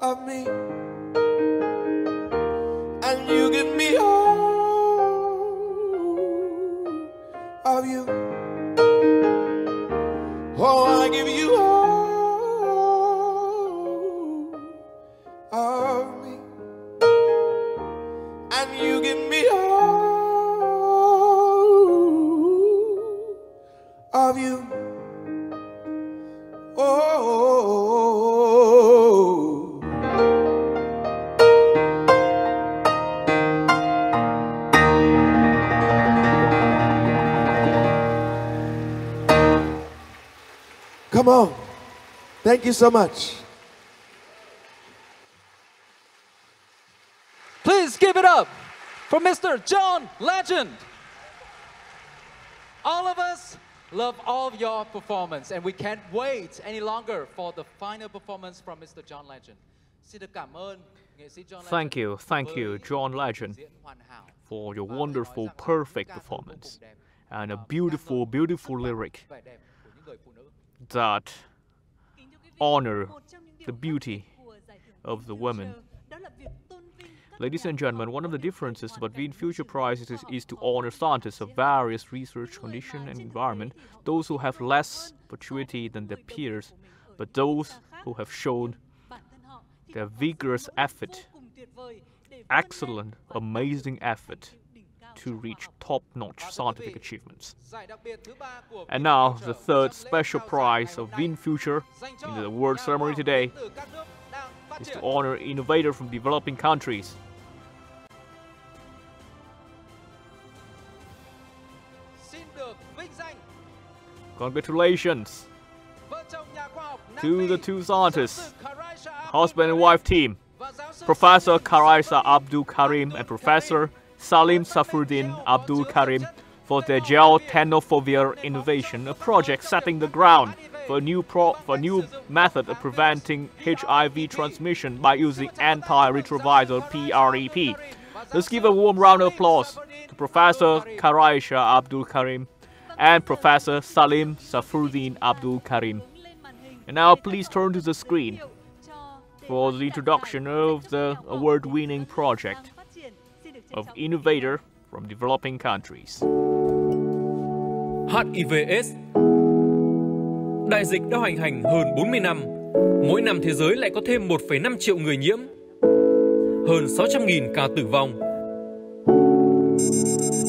Speaker 9: of me, and you give me all of you. Oh, I give you all of me, and you give me all of you. Oh, come on. Thank you so much.
Speaker 2: Please give it up for Mr. John Legend. All of us love all of your performance, and we can't wait any longer for the final performance from Mr. John Legend. Xin được cảm ơn nghệ sĩ John Legend.
Speaker 3: Thank you, John Legend, for your wonderful, perfect performance and a beautiful, beautiful lyric that honor the beauty of the women. Ladies and gentlemen, one of the differences about VinFuture Prize is to honor scientists of various research condition and environment, those who have less opportunity than their peers, but those who have shown their vigorous effort, excellent, amazing effort to reach top-notch scientific achievements. And now, the third special prize of VinFuture in the award ceremony today is to honor innovators from developing countries. Congratulations to the two scientists, husband and wife team, Professor Karaisa Abdul Karim and Professor Salim Safruddin Abdul Karim, for their gel tenofovir innovation, a project setting the ground for a new method of preventing HIV transmission by using antiretroviral PrEP. Let's give a warm round of applause to Professor Karaisa Abdul Karim and Professor Salim Safruddin Abdul Karim. And now please turn to the screen for the introduction of the award-winning project of innovator from developing countries.
Speaker 6: HIV/AIDS. Đại dịch đã hoành hành hơn 40 năm. Mỗi năm thế giới lại có thêm 1,5 triệu người nhiễm. Hơn 600.000 ca tử vong.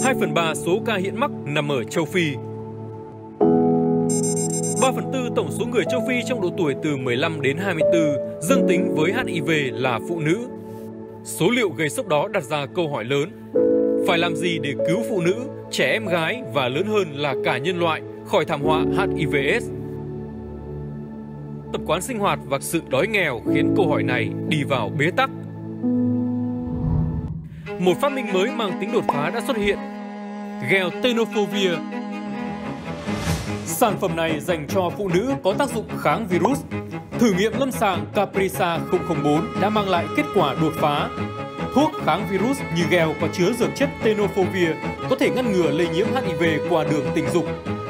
Speaker 6: 2/3 số ca hiện mắc nằm ở châu Phi. 3/4 tổng số người châu Phi trong độ tuổi từ 15 đến 24 dương tính với HIV là phụ nữ. Số liệu gây sốc đó đặt ra câu hỏi lớn. Phải làm gì để cứu phụ nữ, trẻ em gái và lớn hơn là cả nhân loại khỏi thảm họa HIV/AIDS? Tập quán sinh hoạt và sự đói nghèo khiến câu hỏi này đi vào bế tắc. Một phát minh mới mang tính đột phá đã xuất hiện, gel tenofovir. Sản phẩm này dành cho phụ nữ có tác dụng kháng virus. Thử nghiệm lâm sàng Caprisa 004 đã mang lại kết quả đột phá. Thuốc kháng virus như gel có chứa dược chất tenofovir có thể ngăn ngừa lây nhiễm HIV qua đường tình dục.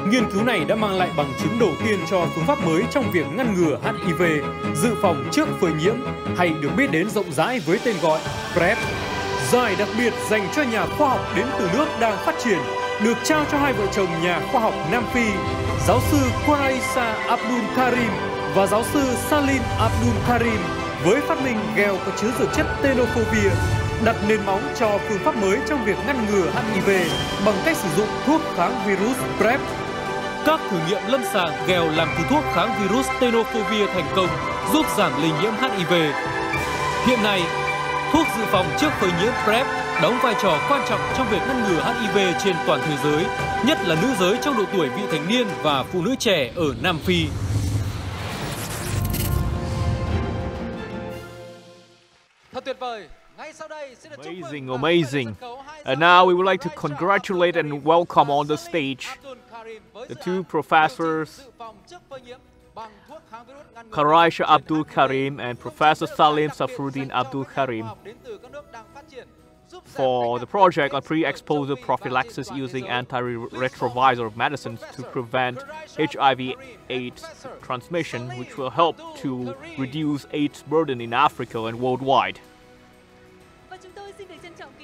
Speaker 6: Nghiên cứu này đã mang lại bằng chứng đầu tiên cho phương pháp mới trong việc ngăn ngừa HIV, dự phòng trước phơi nhiễm, hay được biết đến rộng rãi với tên gọi PrEP. Giải đặc biệt dành cho nhà khoa học đến từ nước đang phát triển được trao cho hai vợ chồng nhà khoa học Nam Phi, giáo sư Karaisa Abdul Karim và giáo sư Salim Abdul Karim, với phát minh gel có chứa dược chất tenofovir, đặt nền móng cho phương pháp mới trong việc ngăn ngừa HIV bằng cách sử dụng thuốc kháng virus PrEP. Các thử nghiệm lâm sàng gel làm từ thuốc kháng virus tenofovir thành công, giúp giảm lây nhiễm HIV. Hiện nay, thuốc dự phòng trước phơi nhiễm PrEP đóng vai trò quan trọng trong việc ngăn ngừa HIV trên toàn thế giới, nhất là nữ giới trong độ tuổi vị thành niên và phụ nữ trẻ ở Nam Phi.
Speaker 2: Thật tuyệt vời. Ngay sau đây xin được chúc mừng
Speaker 3: Amazing. And now we would like to congratulate and welcome on the stage the two professors, Karaisa Abdul Karim and Professor Salim Safruddin Abdul Karim, for the project on pre-exposure prophylaxis using antiretroviral medicines to prevent HIV/AIDS transmission, which will help to reduce AIDS burden in Africa and worldwide.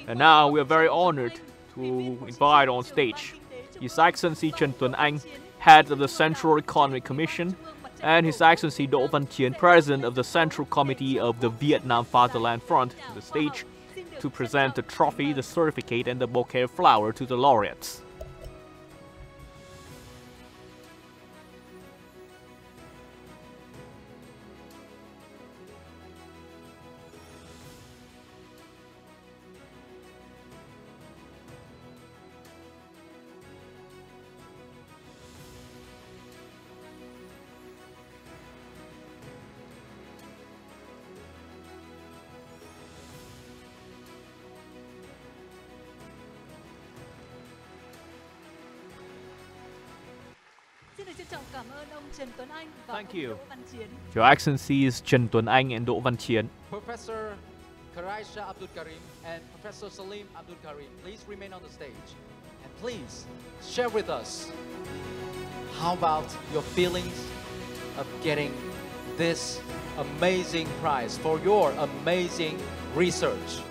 Speaker 3: And now we are very honored to invite on stage His Excellency Trần Tuấn Anh, Head of the Central Economic Commission, and His Excellency Đỗ Văn Chiến, President of the Central Committee of the Viet Nam Fatherland Front, to the stage to present the trophy, the certificate, and the bouquet of flowers to the laureates. Thank you. Your Excellencies Trần Tuấn Anh and Đỗ Văn Chiến.
Speaker 2: Professor Karaisha Abdul Karim and Professor Salim Abdul Karim, please remain on the stage. And please share with us, how about your feelings of getting this amazing prize for your amazing research?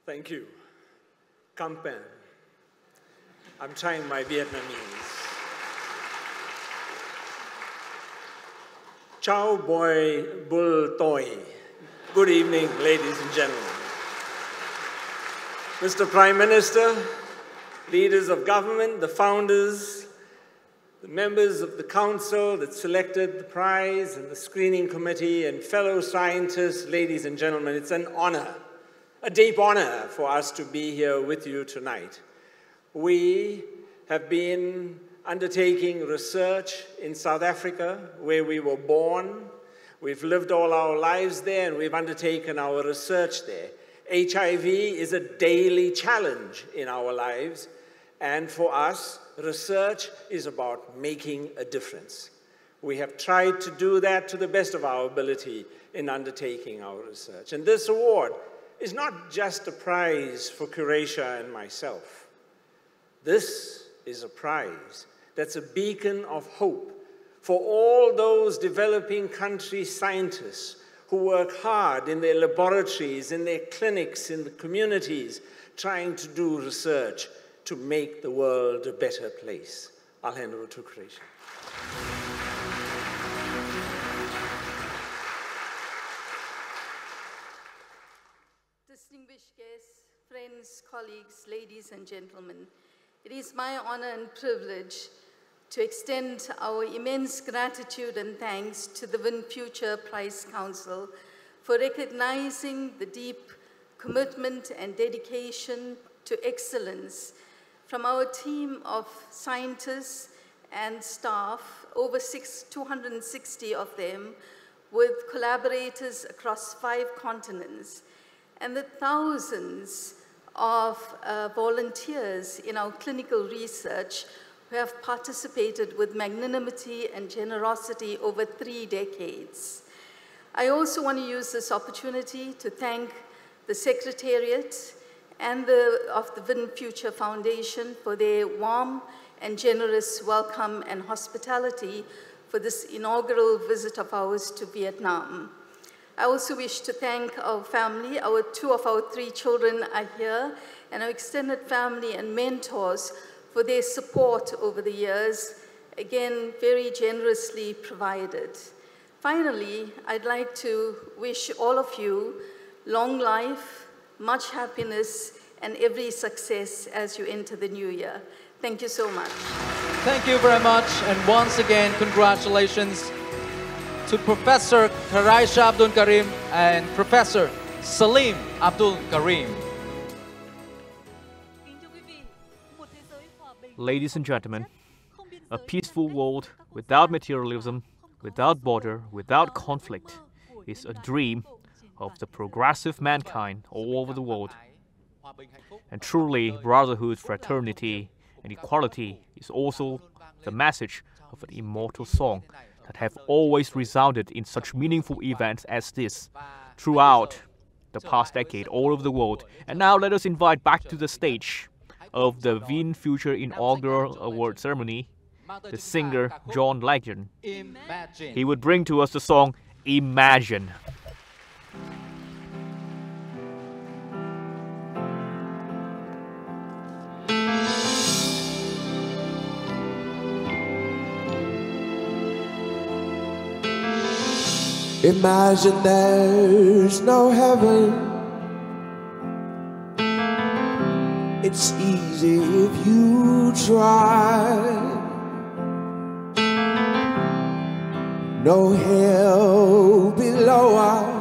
Speaker 10: Thank you. Kampen. I'm trying my Vietnamese. Chào buổi buổi tối. Good evening, ladies and gentlemen. Mr. Prime Minister, leaders of government, the founders, the members of the council that selected the prize, and the screening committee, and fellow scientists, ladies and gentlemen, it's an honor, a deep honor for us to be here with you tonight. We have been undertaking research in South Africa, where we were born. We've lived all our lives there, and we've undertaken our research there. HIV is a daily challenge in our lives, and for us, research is about making a difference. We have tried to do that to the best of our ability in undertaking our research. And this award is not just a prize for Karaisha and myself. This is a prize that's a beacon of hope for all those developing country scientists who work hard in their laboratories, in their clinics, in the communities, trying to do research to make the world a better place. I'll hand over to Karaisha.
Speaker 11: Distinguished guests, friends, colleagues, ladies and gentlemen, it is my honor and privilege to extend our immense gratitude and thanks to the VinFuture Prize Council for recognizing the deep commitment and dedication to excellence from our team of scientists and staff, over 260 of them, with collaborators across 5 continents, and the thousands of volunteers in our clinical research who have participated with magnanimity and generosity over 3 decades. I also want to use this opportunity to thank the Secretariat and of the VinFuture Foundation for their warm and generous welcome and hospitality for this inaugural visit of ours to Vietnam. I also wish to thank our family. 2 of our 3 children are here, and our extended family and mentors for their support over the years, again, very generously provided. Finally, I'd like to wish all of you long life, much happiness, and every success as you enter the new year. Thank you so much.
Speaker 2: Thank you very much, and once again, congratulations to Professor Karaisha Abdul Karim and Professor Salim Abdul Karim.
Speaker 3: Ladies and gentlemen, a peaceful world without materialism, without border, without conflict is a dream of the progressive mankind all over the world. And truly, brotherhood, fraternity, and equality is also the message of an immortal song that have always resounded in such meaningful events as this, throughout the past decade all over the world. And now let us invite back to the stage of the VinFuture Inaugural Award Ceremony the singer John Legend. He would bring to us the song Imagine.
Speaker 9: Imagine there's no heaven. It's easy if you try. No hell below us,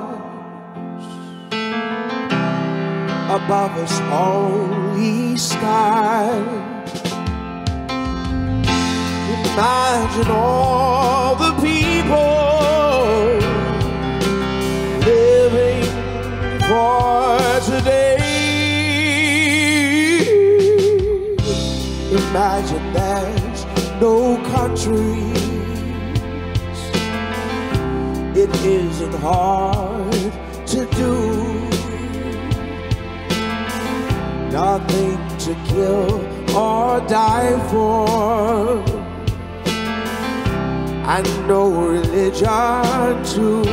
Speaker 9: above us only sky. Imagine all the people living for today. Imagine there's no countries. It isn't hard to do. Nothing to kill or die for, and no religion too.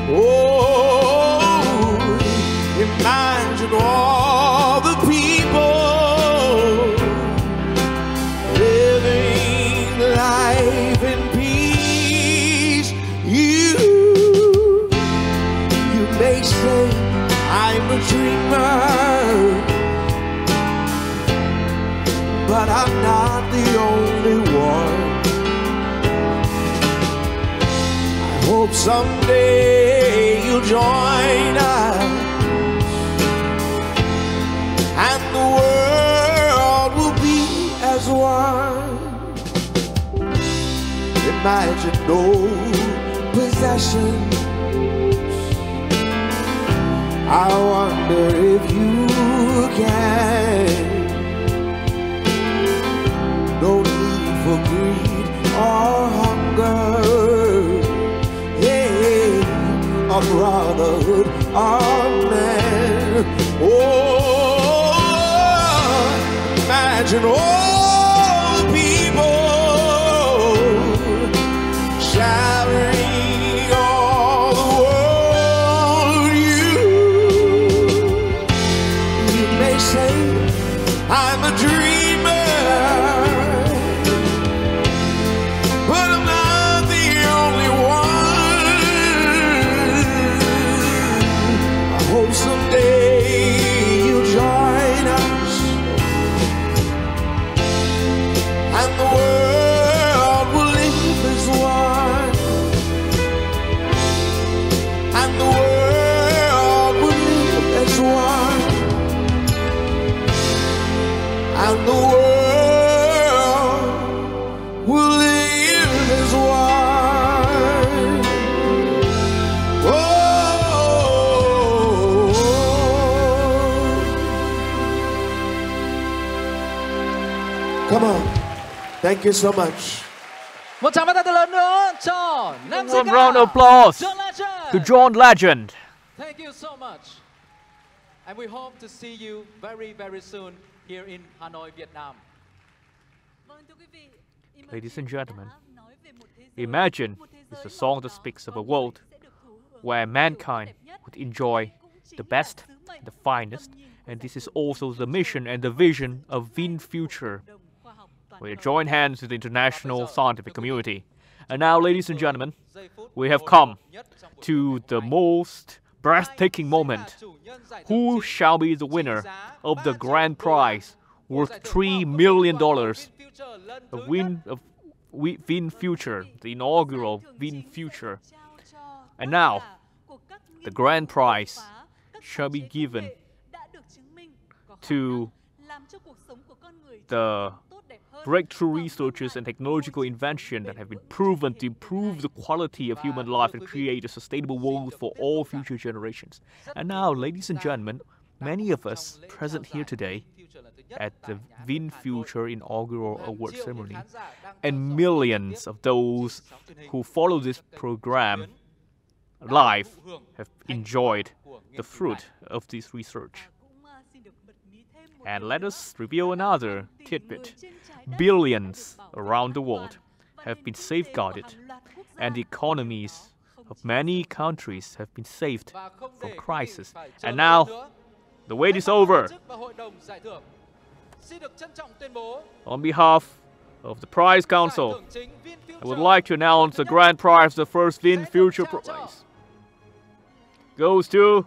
Speaker 9: Oh, imagine all the people living life in peace. You may say I'm a dreamer, but I'm not the only one. I hope someday you'll join us, and the world will be as one. Imagine no possessions. I wonder if you can. No need for greed or hunger. Yeah, a brotherhood of men. Oh, imagine all the people showering all the world. You may say I'm a dreamer, but I'm not the only one. I hope someday you'll join us, and the world will live as one, and the world will live as one, and the world will live as one. Oh, come on. Thank you so much.
Speaker 2: Một tràng pháo tay thật lớn nữa cho nam
Speaker 3: One round of applause
Speaker 2: John Legend.
Speaker 3: to John Legend.
Speaker 2: Thank you so much. And we hope to see you very, very soon here in Hanoi, Viet Nam.
Speaker 3: Ladies and gentlemen, Imagine is a song that speaks of a world where mankind would enjoy the best, the finest, and this is also the mission and the vision of VinFuture. We join hands with the international scientific community. And now, ladies and gentlemen, we have come to the most breathtaking moment. Who shall be the winner of the grand prize worth $3 million of VinFuture, the inaugural VinFuture? And now, the grand prize shall be given to the breakthrough researches and technological invention that have been proven to improve the quality of human life and create a sustainable world for all future generations. And now, ladies and gentlemen, many of us present here today at the VinFuture Inaugural Award Ceremony, and millions of those who follow this program life have enjoyed the fruit of this research. And let us reveal another tidbit. Billions around the world have been safeguarded, and the economies of many countries have been saved from crisis. And now, the wait is over. On behalf of the Prize Council, I would like to announce the grand prize of the first VinFuture Prize goes to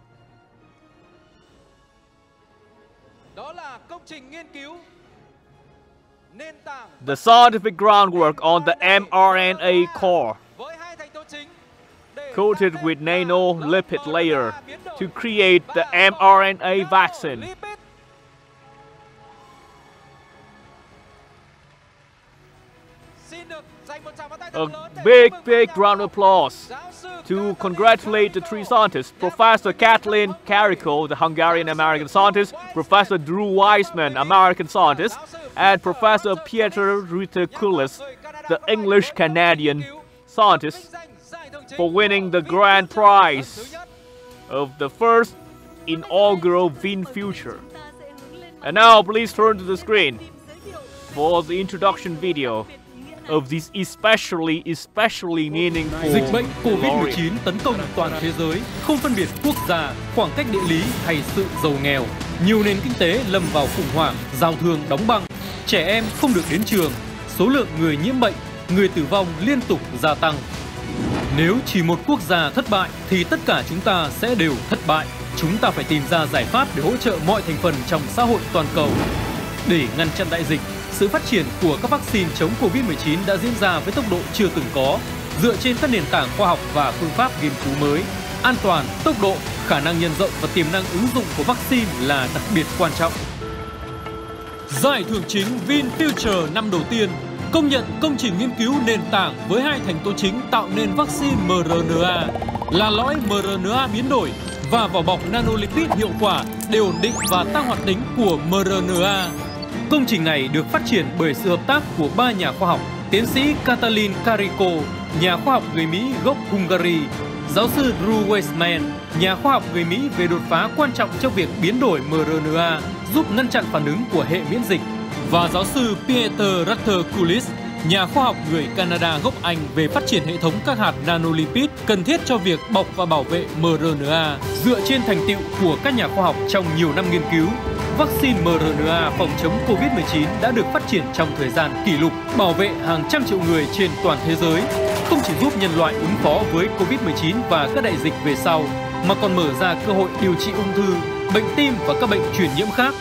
Speaker 3: the scientific groundwork on the mRNA core, coated with nanolipid layer to create the mRNA vaccine. A big round of applause to congratulate the three scientists: Professor Kathleen Karikó, the Hungarian-American scientist, Professor Drew Weissman, American scientist, and Professor Pieter Rutekulus, the English-Canadian scientist, for winning the grand prize of the first inaugural VinFuture. And now please turn to the screen for the introduction video of this especially meaningful.
Speaker 6: Dịch bệnh COVID-19 tấn công toàn thế giới, không phân biệt quốc gia, khoảng cách địa lý hay sự giàu nghèo. Nhiều nền kinh tế lâm vào khủng hoảng, giao thương đóng băng, trẻ em không được đến trường, số lượng người nhiễm bệnh, người tử vong liên tục gia tăng. Nếu chỉ một quốc gia thất bại thì tất cả chúng ta sẽ đều thất bại. Chúng ta phải tìm ra giải pháp để hỗ trợ mọi thành phần trong xã hội toàn cầu. Để ngăn chặn đại dịch, sự phát triển của các vaccine chống Covid-19 đã diễn ra với tốc độ chưa từng có, dựa trên các nền tảng khoa học và phương pháp nghiên cứu mới. An toàn, tốc độ, khả năng nhân rộng và tiềm năng ứng dụng của vaccine là đặc biệt quan trọng. Giải thưởng chính VinFuture năm đầu tiên công nhận công trình nghiên cứu nền tảng với hai thành tố chính tạo nên vaccine mRNA là lõi mRNA biến đổi và vỏ bọc nanolipid hiệu quả để ổn định và tăng hoạt tính của mRNA. Công trình này được phát triển bởi sự hợp tác của ba nhà khoa học: tiến sĩ Kathleen Karikó, nhà khoa học người Mỹ gốc Hungary, giáo sư Drew Weissman, nhà khoa học người Mỹ về đột phá quan trọng trong việc biến đổi mRNA giúp ngăn chặn phản ứng của hệ miễn dịch, và giáo sư Pieter Rutekulus, nhà khoa học người Canada gốc Anh về phát triển hệ thống các hạt nanolipid cần thiết cho việc bọc và bảo vệ mRNA. Dựa trên thành tựu của các nhà khoa học trong nhiều năm nghiên cứu, vaccine mRNA phòng chống Covid-19 đã được phát triển trong thời gian kỷ lục, bảo vệ hàng trăm triệu người trên toàn thế giới, không chỉ giúp nhân loại ứng phó với Covid-19 và các đại dịch về sau, mà còn mở ra cơ hội điều trị ung thư, bệnh tim và các bệnh truyền nhiễm khác.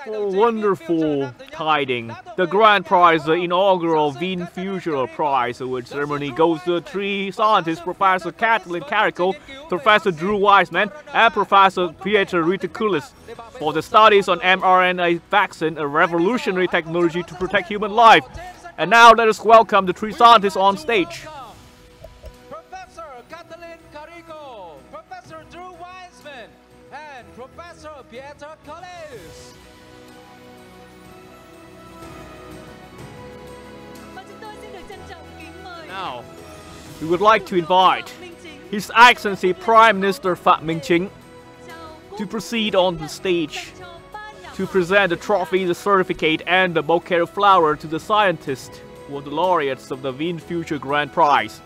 Speaker 3: Wonderful tiding. The grand prize, the inaugural VinFuture Prize Award Ceremony goes to three scientists: Professor Kathleen Karikó, Professor Drew Weissman, and Professor Pieter Rutekulus, for the studies on mRNA vaccine, a revolutionary technology to protect human life. And now let us welcome the three scientists on stage.
Speaker 2: Professor Kathleen Karikó, Professor Drew Weissman, and Professor Pieter Rutekulus.
Speaker 3: Now, we would like to invite His Excellency Prime Minister Phạm Minh Chính to proceed on the stage to present the trophy, the certificate, and the bouquet of flowers to the scientists who are the laureates of the VinFuture Grand Prize.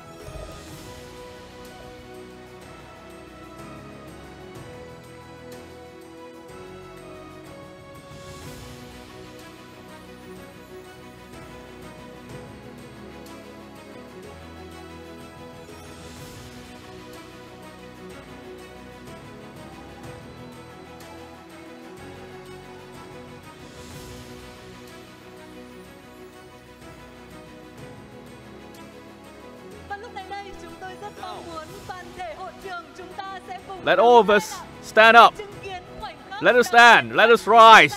Speaker 3: Let all of us stand up. Let us stand, let us rise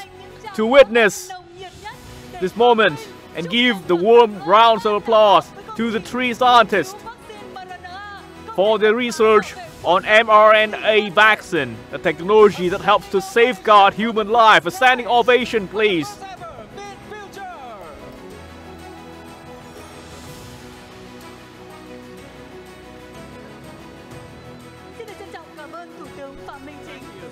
Speaker 3: to witness this moment and give the warm rounds of applause to the three scientists for their research on mRNA vaccine, a technology that helps to safeguard human life. A standing ovation, please.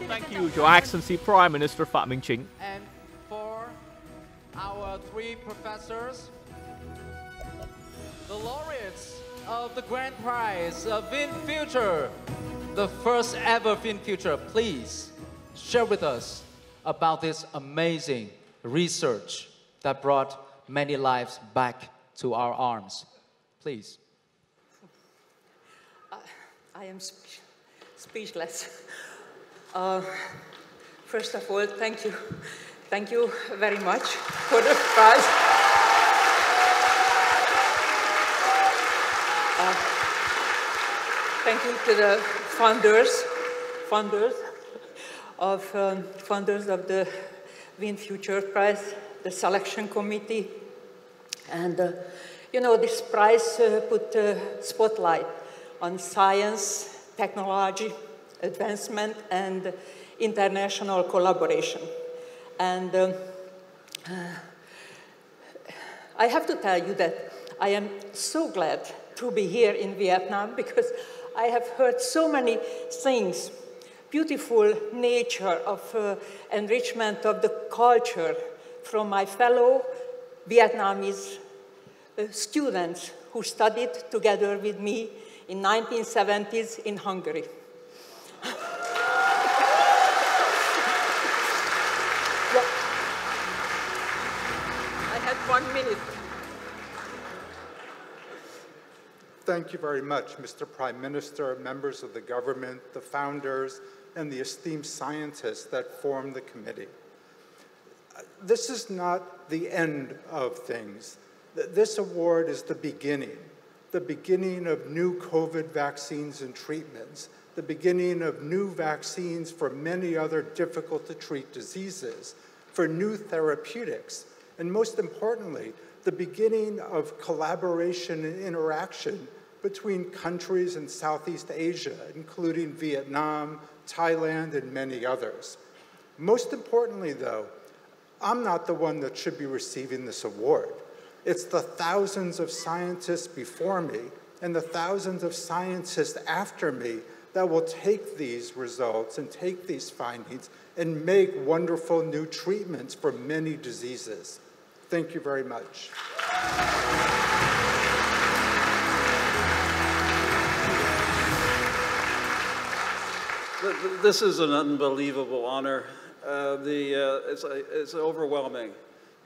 Speaker 3: Thank you, Your Excellency Prime Minister Phạm Minh Chính.
Speaker 2: And for our three professors, the laureates of the grand prize of VinFuture, the first ever VinFuture, please share with us about this amazing research that brought many lives back to our arms. Please.
Speaker 12: I am speechless. First of all, thank you. Thank you very much for the prize. Thank you to the funders of the VinFuture Prize, the selection committee. And, you know, this prize put a spotlight on science, technology, advancement, and international collaboration. And I have to tell you that I am so glad to be here in Vietnam because I have heard so many things, beautiful nature of enrichment of the culture from my fellow Vietnamese students who studied together with me in 1970s in Hungary. I had 1 minute.
Speaker 13: Thank you very much, Mr. Prime Minister, members of the government, the founders, and the esteemed scientists that form the committee. This is not the end of things. This award is the beginning of new COVID vaccines and treatments, the beginning of new vaccines for many other difficult-to-treat diseases, for new therapeutics, and most importantly, the beginning of collaboration and interaction between countries in Southeast Asia, including Vietnam, Thailand, and many others. Most importantly, though, I'm not the one that should be receiving this award. It's the thousands of scientists before me and the thousands of scientists after me that will take these results and take these findings and make wonderful new treatments for many diseases. Thank you very much.
Speaker 5: This is an unbelievable honor. It's overwhelming.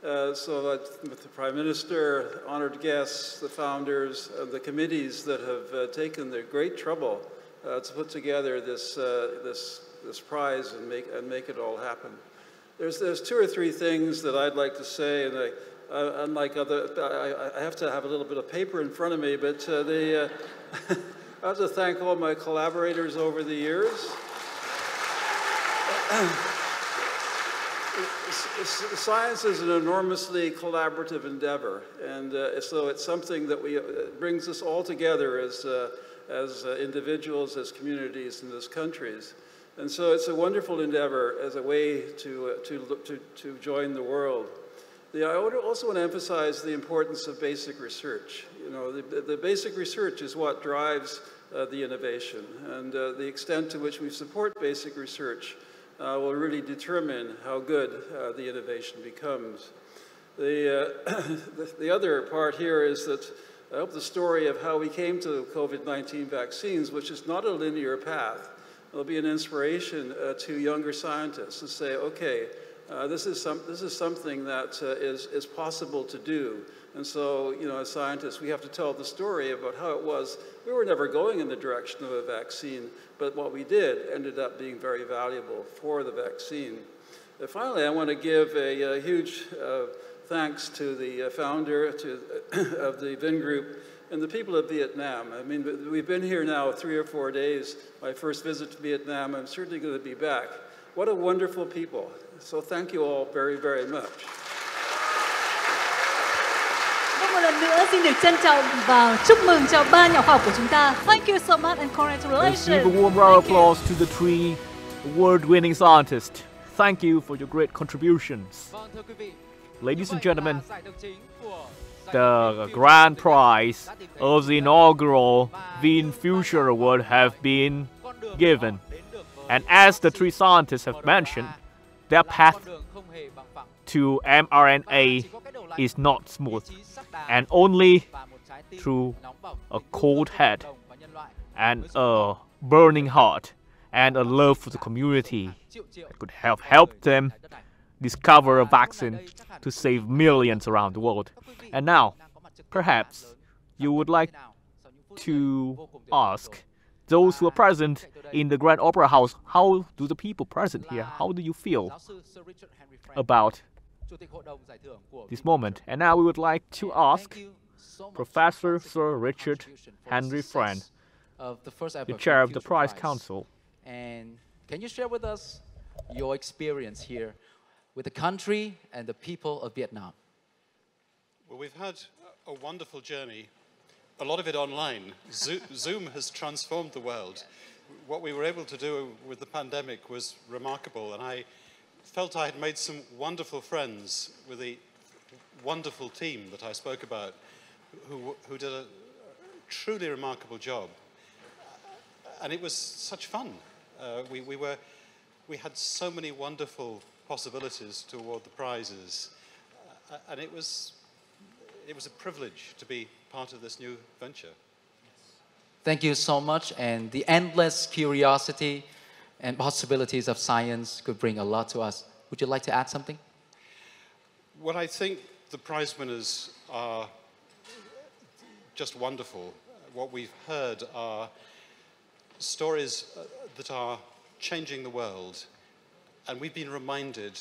Speaker 5: So with the Prime Minister, honored guests, the founders, the committees that have taken the great trouble to put together this prize and make it all happen. There's two or three things that I'd like to say, and unlike other, I have to have a little bit of paper in front of me, but I have to thank all my collaborators over the years. Science is an enormously collaborative endeavor, and so it's something that brings us all together as individuals, as communities, and as countries. And so it's a wonderful endeavor as a way to join the world. I also want to emphasize the importance of basic research. You know, the basic research is what drives the innovation, and the extent to which we support basic research will really determine how good the innovation becomes. The other part here is that I hope the story of how we came to COVID-19 vaccines, which is not a linear path, will be an inspiration to younger scientists to say, okay, this is something that is possible to do. And so, you know, as scientists, we have to tell the story about how it was. We were never going in the direction of a vaccine, but what we did ended up being very valuable for the vaccine. And finally, I want to give a huge thanks to the founder of the Vin Group and the people of Vietnam. I mean, we've been here now 3 or 4 days. My first visit to Vietnam, I'm certainly going to be back. What a wonderful people. So thank you all very, very much.
Speaker 1: Một lần nữa xin được trân trọng và chúc mừng cho 3 nhà khoa học của chúng ta. Thank you so much and congratulations.
Speaker 3: Let's give a warm round of applause to the 3 award-winning scientists. Thank you for your great contributions. Ladies and gentlemen, the grand prize of the inaugural VinFuture Award have been given. And as the three scientists have mentioned, their path to mRNA is not smooth, and only through a cold head and a burning heart and a love for the community that could have helped them discover a vaccine to save millions around the world. And now, perhaps you would like to ask those who are present in the Grand Opera House, how do the people present here, how do you feel about this moment? And now we would like to ask Professor Sir Richard Henry Friend, the chair of the Prize Council.
Speaker 2: And can you share with us your experience here with the country and the people of Vietnam?
Speaker 5: Well, we've had a wonderful journey, a lot of it online. Zoom has transformed the world. What we were able to do with the pandemic was remarkable, and I felt I had made some wonderful friends with the wonderful team that I spoke about, who did a truly remarkable job. And it was such fun. We had so many wonderful possibilities to award the prizes, and it was a privilege to be part of this new venture.
Speaker 2: Thank you so much, and the endless curiosity and possibilities of science could bring a lot to us. Would you like to add something?
Speaker 5: Well, I think the prize winners are just wonderful. What we've heard are stories that are changing the world, and we've been reminded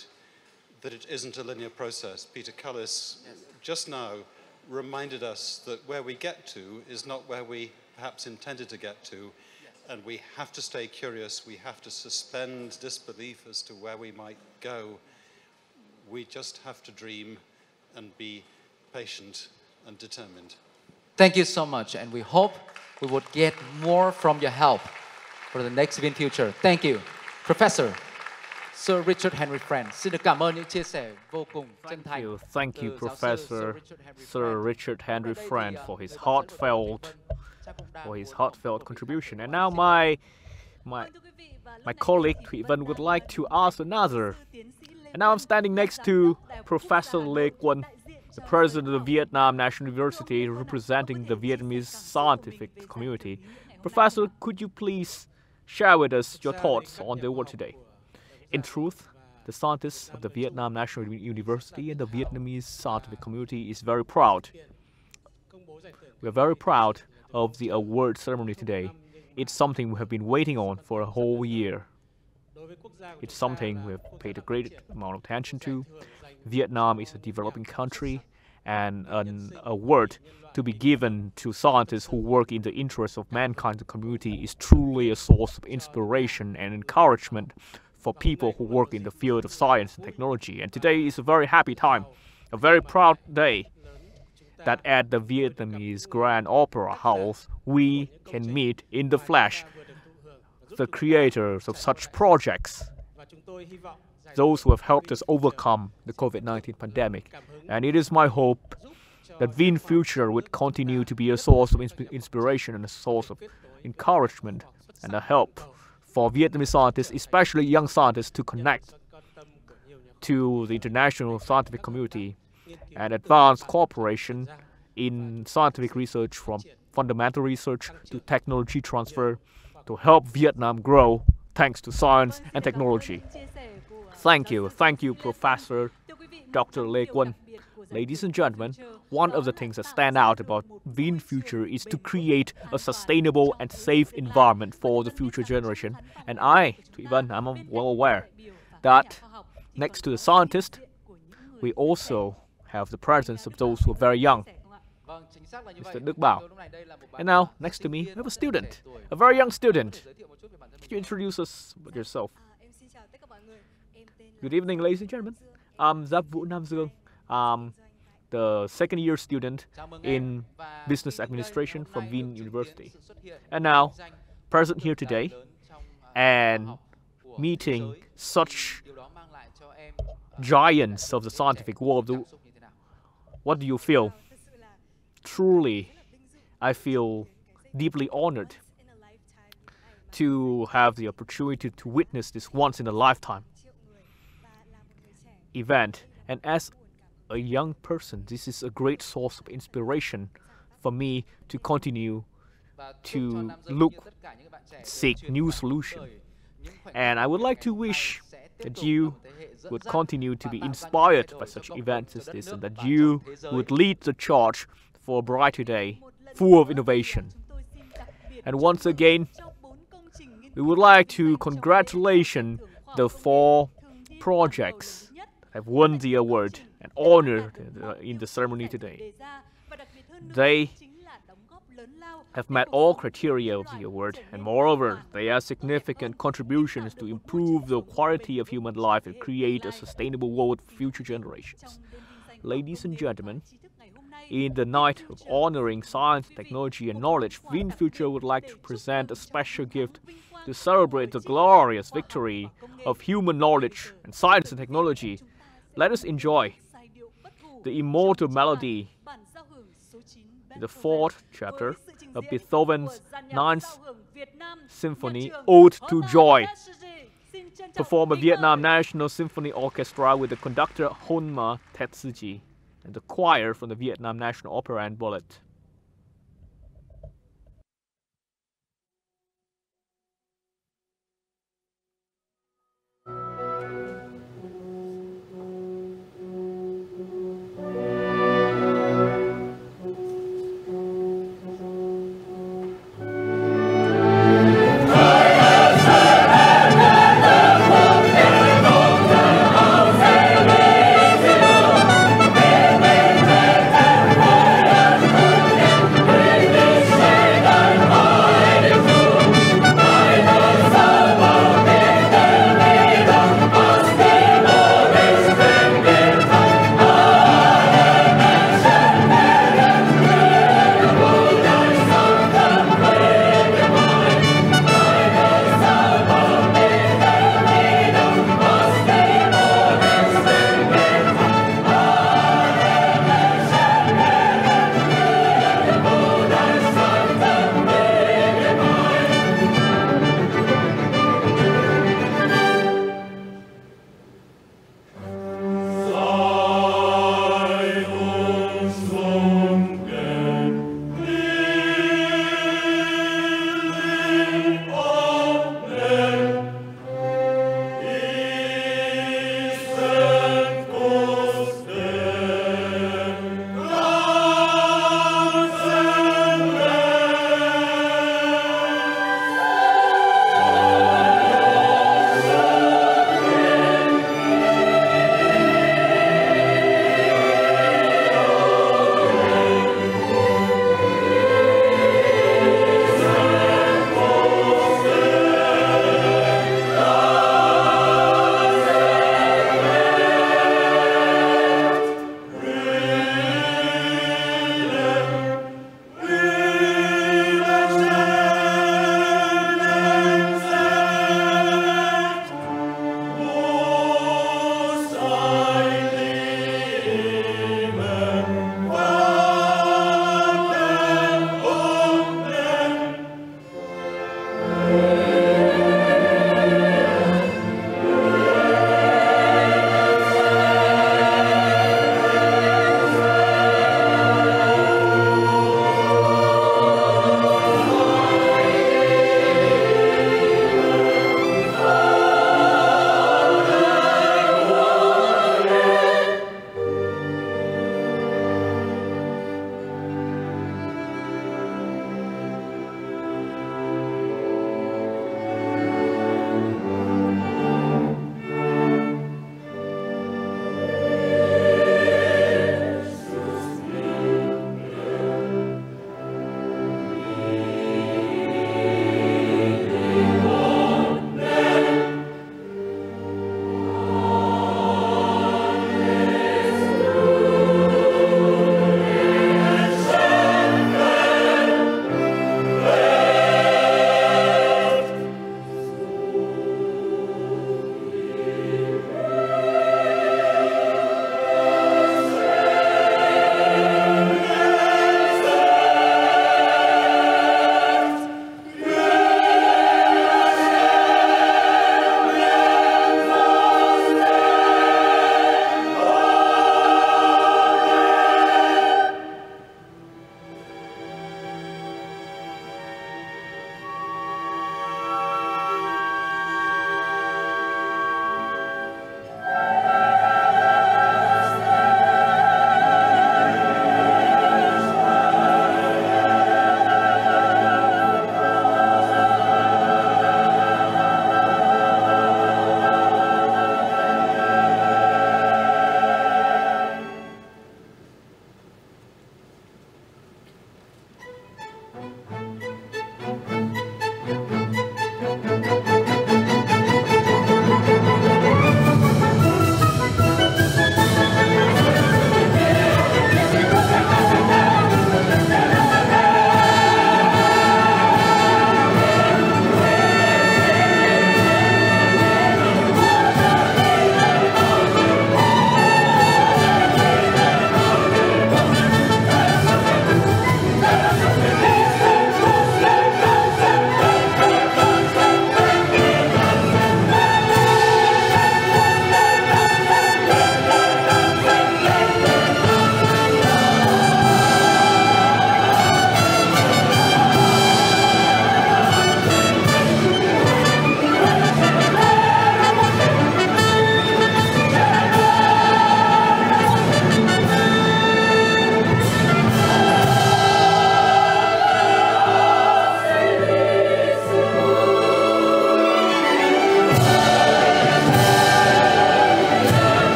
Speaker 5: that it isn't a linear process. Peter Cullis just now reminded us that where we get to is not where we perhaps intended to get to, and we have to stay curious, we have to suspend disbelief as to where we might go. We just have to dream and be patient and determined.
Speaker 2: Thank you so much, and we hope we would get more from your help for the next VinFuture. Thank you. Professor Sir Richard Henry Friend, xin được cảm ơn những chia sẻ vô cùng chân thành.
Speaker 3: Thank you, Professor Sir Richard Henry Friend, for his heartfelt contribution. And now my colleague Thủy Vân would like to ask another. And now I'm standing next to Professor Lê Quân, the president of the Viet Nam National University, representing the Vietnamese scientific community. Professor, could you please share with us your thoughts on the award today? In truth, the scientists of the Viet Nam National University and the Vietnamese scientific community is very proud. We are very proud of the award ceremony today. It's something we have been waiting on for a whole year. It's something we have paid a great amount of attention to. Vietnam is a developing country, and an award to be given to scientists who work in the interest of mankind, the community, is truly a source of inspiration and encouragement for people who work in the field of science and technology. And today is a very happy time, a very proud day, that at the Vietnamese Grand Opera House we can meet in the flesh the creators of such projects, those who have helped us overcome the COVID-19 pandemic. And it is my hope that VinFuture would continue to be a source of inspiration and a source of encouragement and a help for Vietnamese scientists, especially young scientists, to connect to the international scientific community and advance cooperation in scientific research, from fundamental research to technology transfer, to help Vietnam grow thanks to science and technology. Thank you, Professor Dr. Lê Quân. Ladies and gentlemen, one of the things that stand out about VinFuture is to create a sustainable and safe environment for the future generation. And I, Thủy Vân, I'm well aware that next to the scientist, we also have the presence of those who are very young. Mr. Đức Bảo. And now, next to me, we have a student, a very young student. Could you introduce us with yourself? Good evening, ladies and gentlemen. I'm Giáp Vũ Nam Dương. The second year student in business administration from Vin University. And now, present here today and meeting such giants of the scientific world. What do you feel? Truly, I feel deeply honored to have the opportunity to witness this once in a lifetime event. And as a young person, this is a great source of inspiration for me to continue to seek new solutions. And I would like to wish that you would continue to be inspired by such events as this, and that you would lead the charge for a brighter day, full of innovation. And once again, we would like to congratulate the 4 projects that have won the award and honored in the ceremony today. They have met all criteria of the award, and moreover, they are significant contributions to improve the quality of human life and create a sustainable world for future generations. Ladies and gentlemen, in the night of honoring science, technology, and knowledge, VinFuture would like to present a special gift to celebrate the glorious victory of human knowledge and science and technology. Let us enjoy the immortal melody, the 4th chapter of Beethoven's 9th Symphony, Ode to Joy, performed by Viet Nam National Symphony Orchestra with the conductor Honma Tetsuji and the choir from the Viet Nam National Opera and Ballet.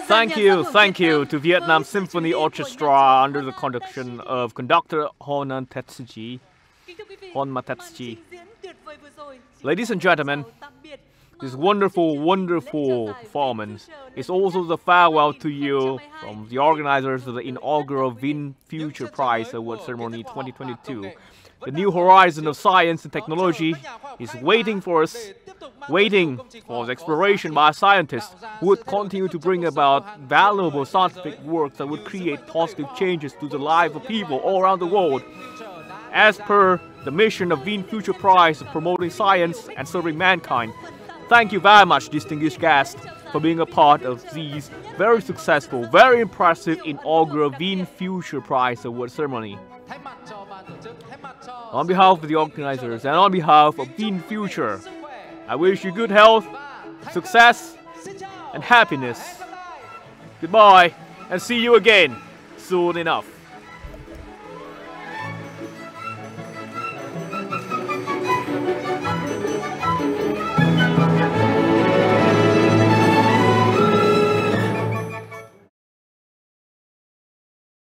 Speaker 3: Thank you to Viet Nam Symphony Orchestra under the conduction of conductor Hon Tetsuji. Ladies and gentlemen, this wonderful, wonderful performance is also the farewell to you from the organizers of the inaugural VinFuture Prize Award Ceremony 2022. The new horizon of science and technology is waiting for us, waiting for the exploration by scientists who would continue to bring about valuable scientific work that would create positive changes to the lives of people all around the world. As per the mission of VinFuture Prize of promoting science and serving mankind, thank you very much, distinguished guests, for being a part of these very successful, very impressive inaugural VinFuture Prize Award Ceremony. On behalf of the organizers and on behalf of VinFuture, I wish you good health, success, and happiness. Goodbye, and see you again soon enough.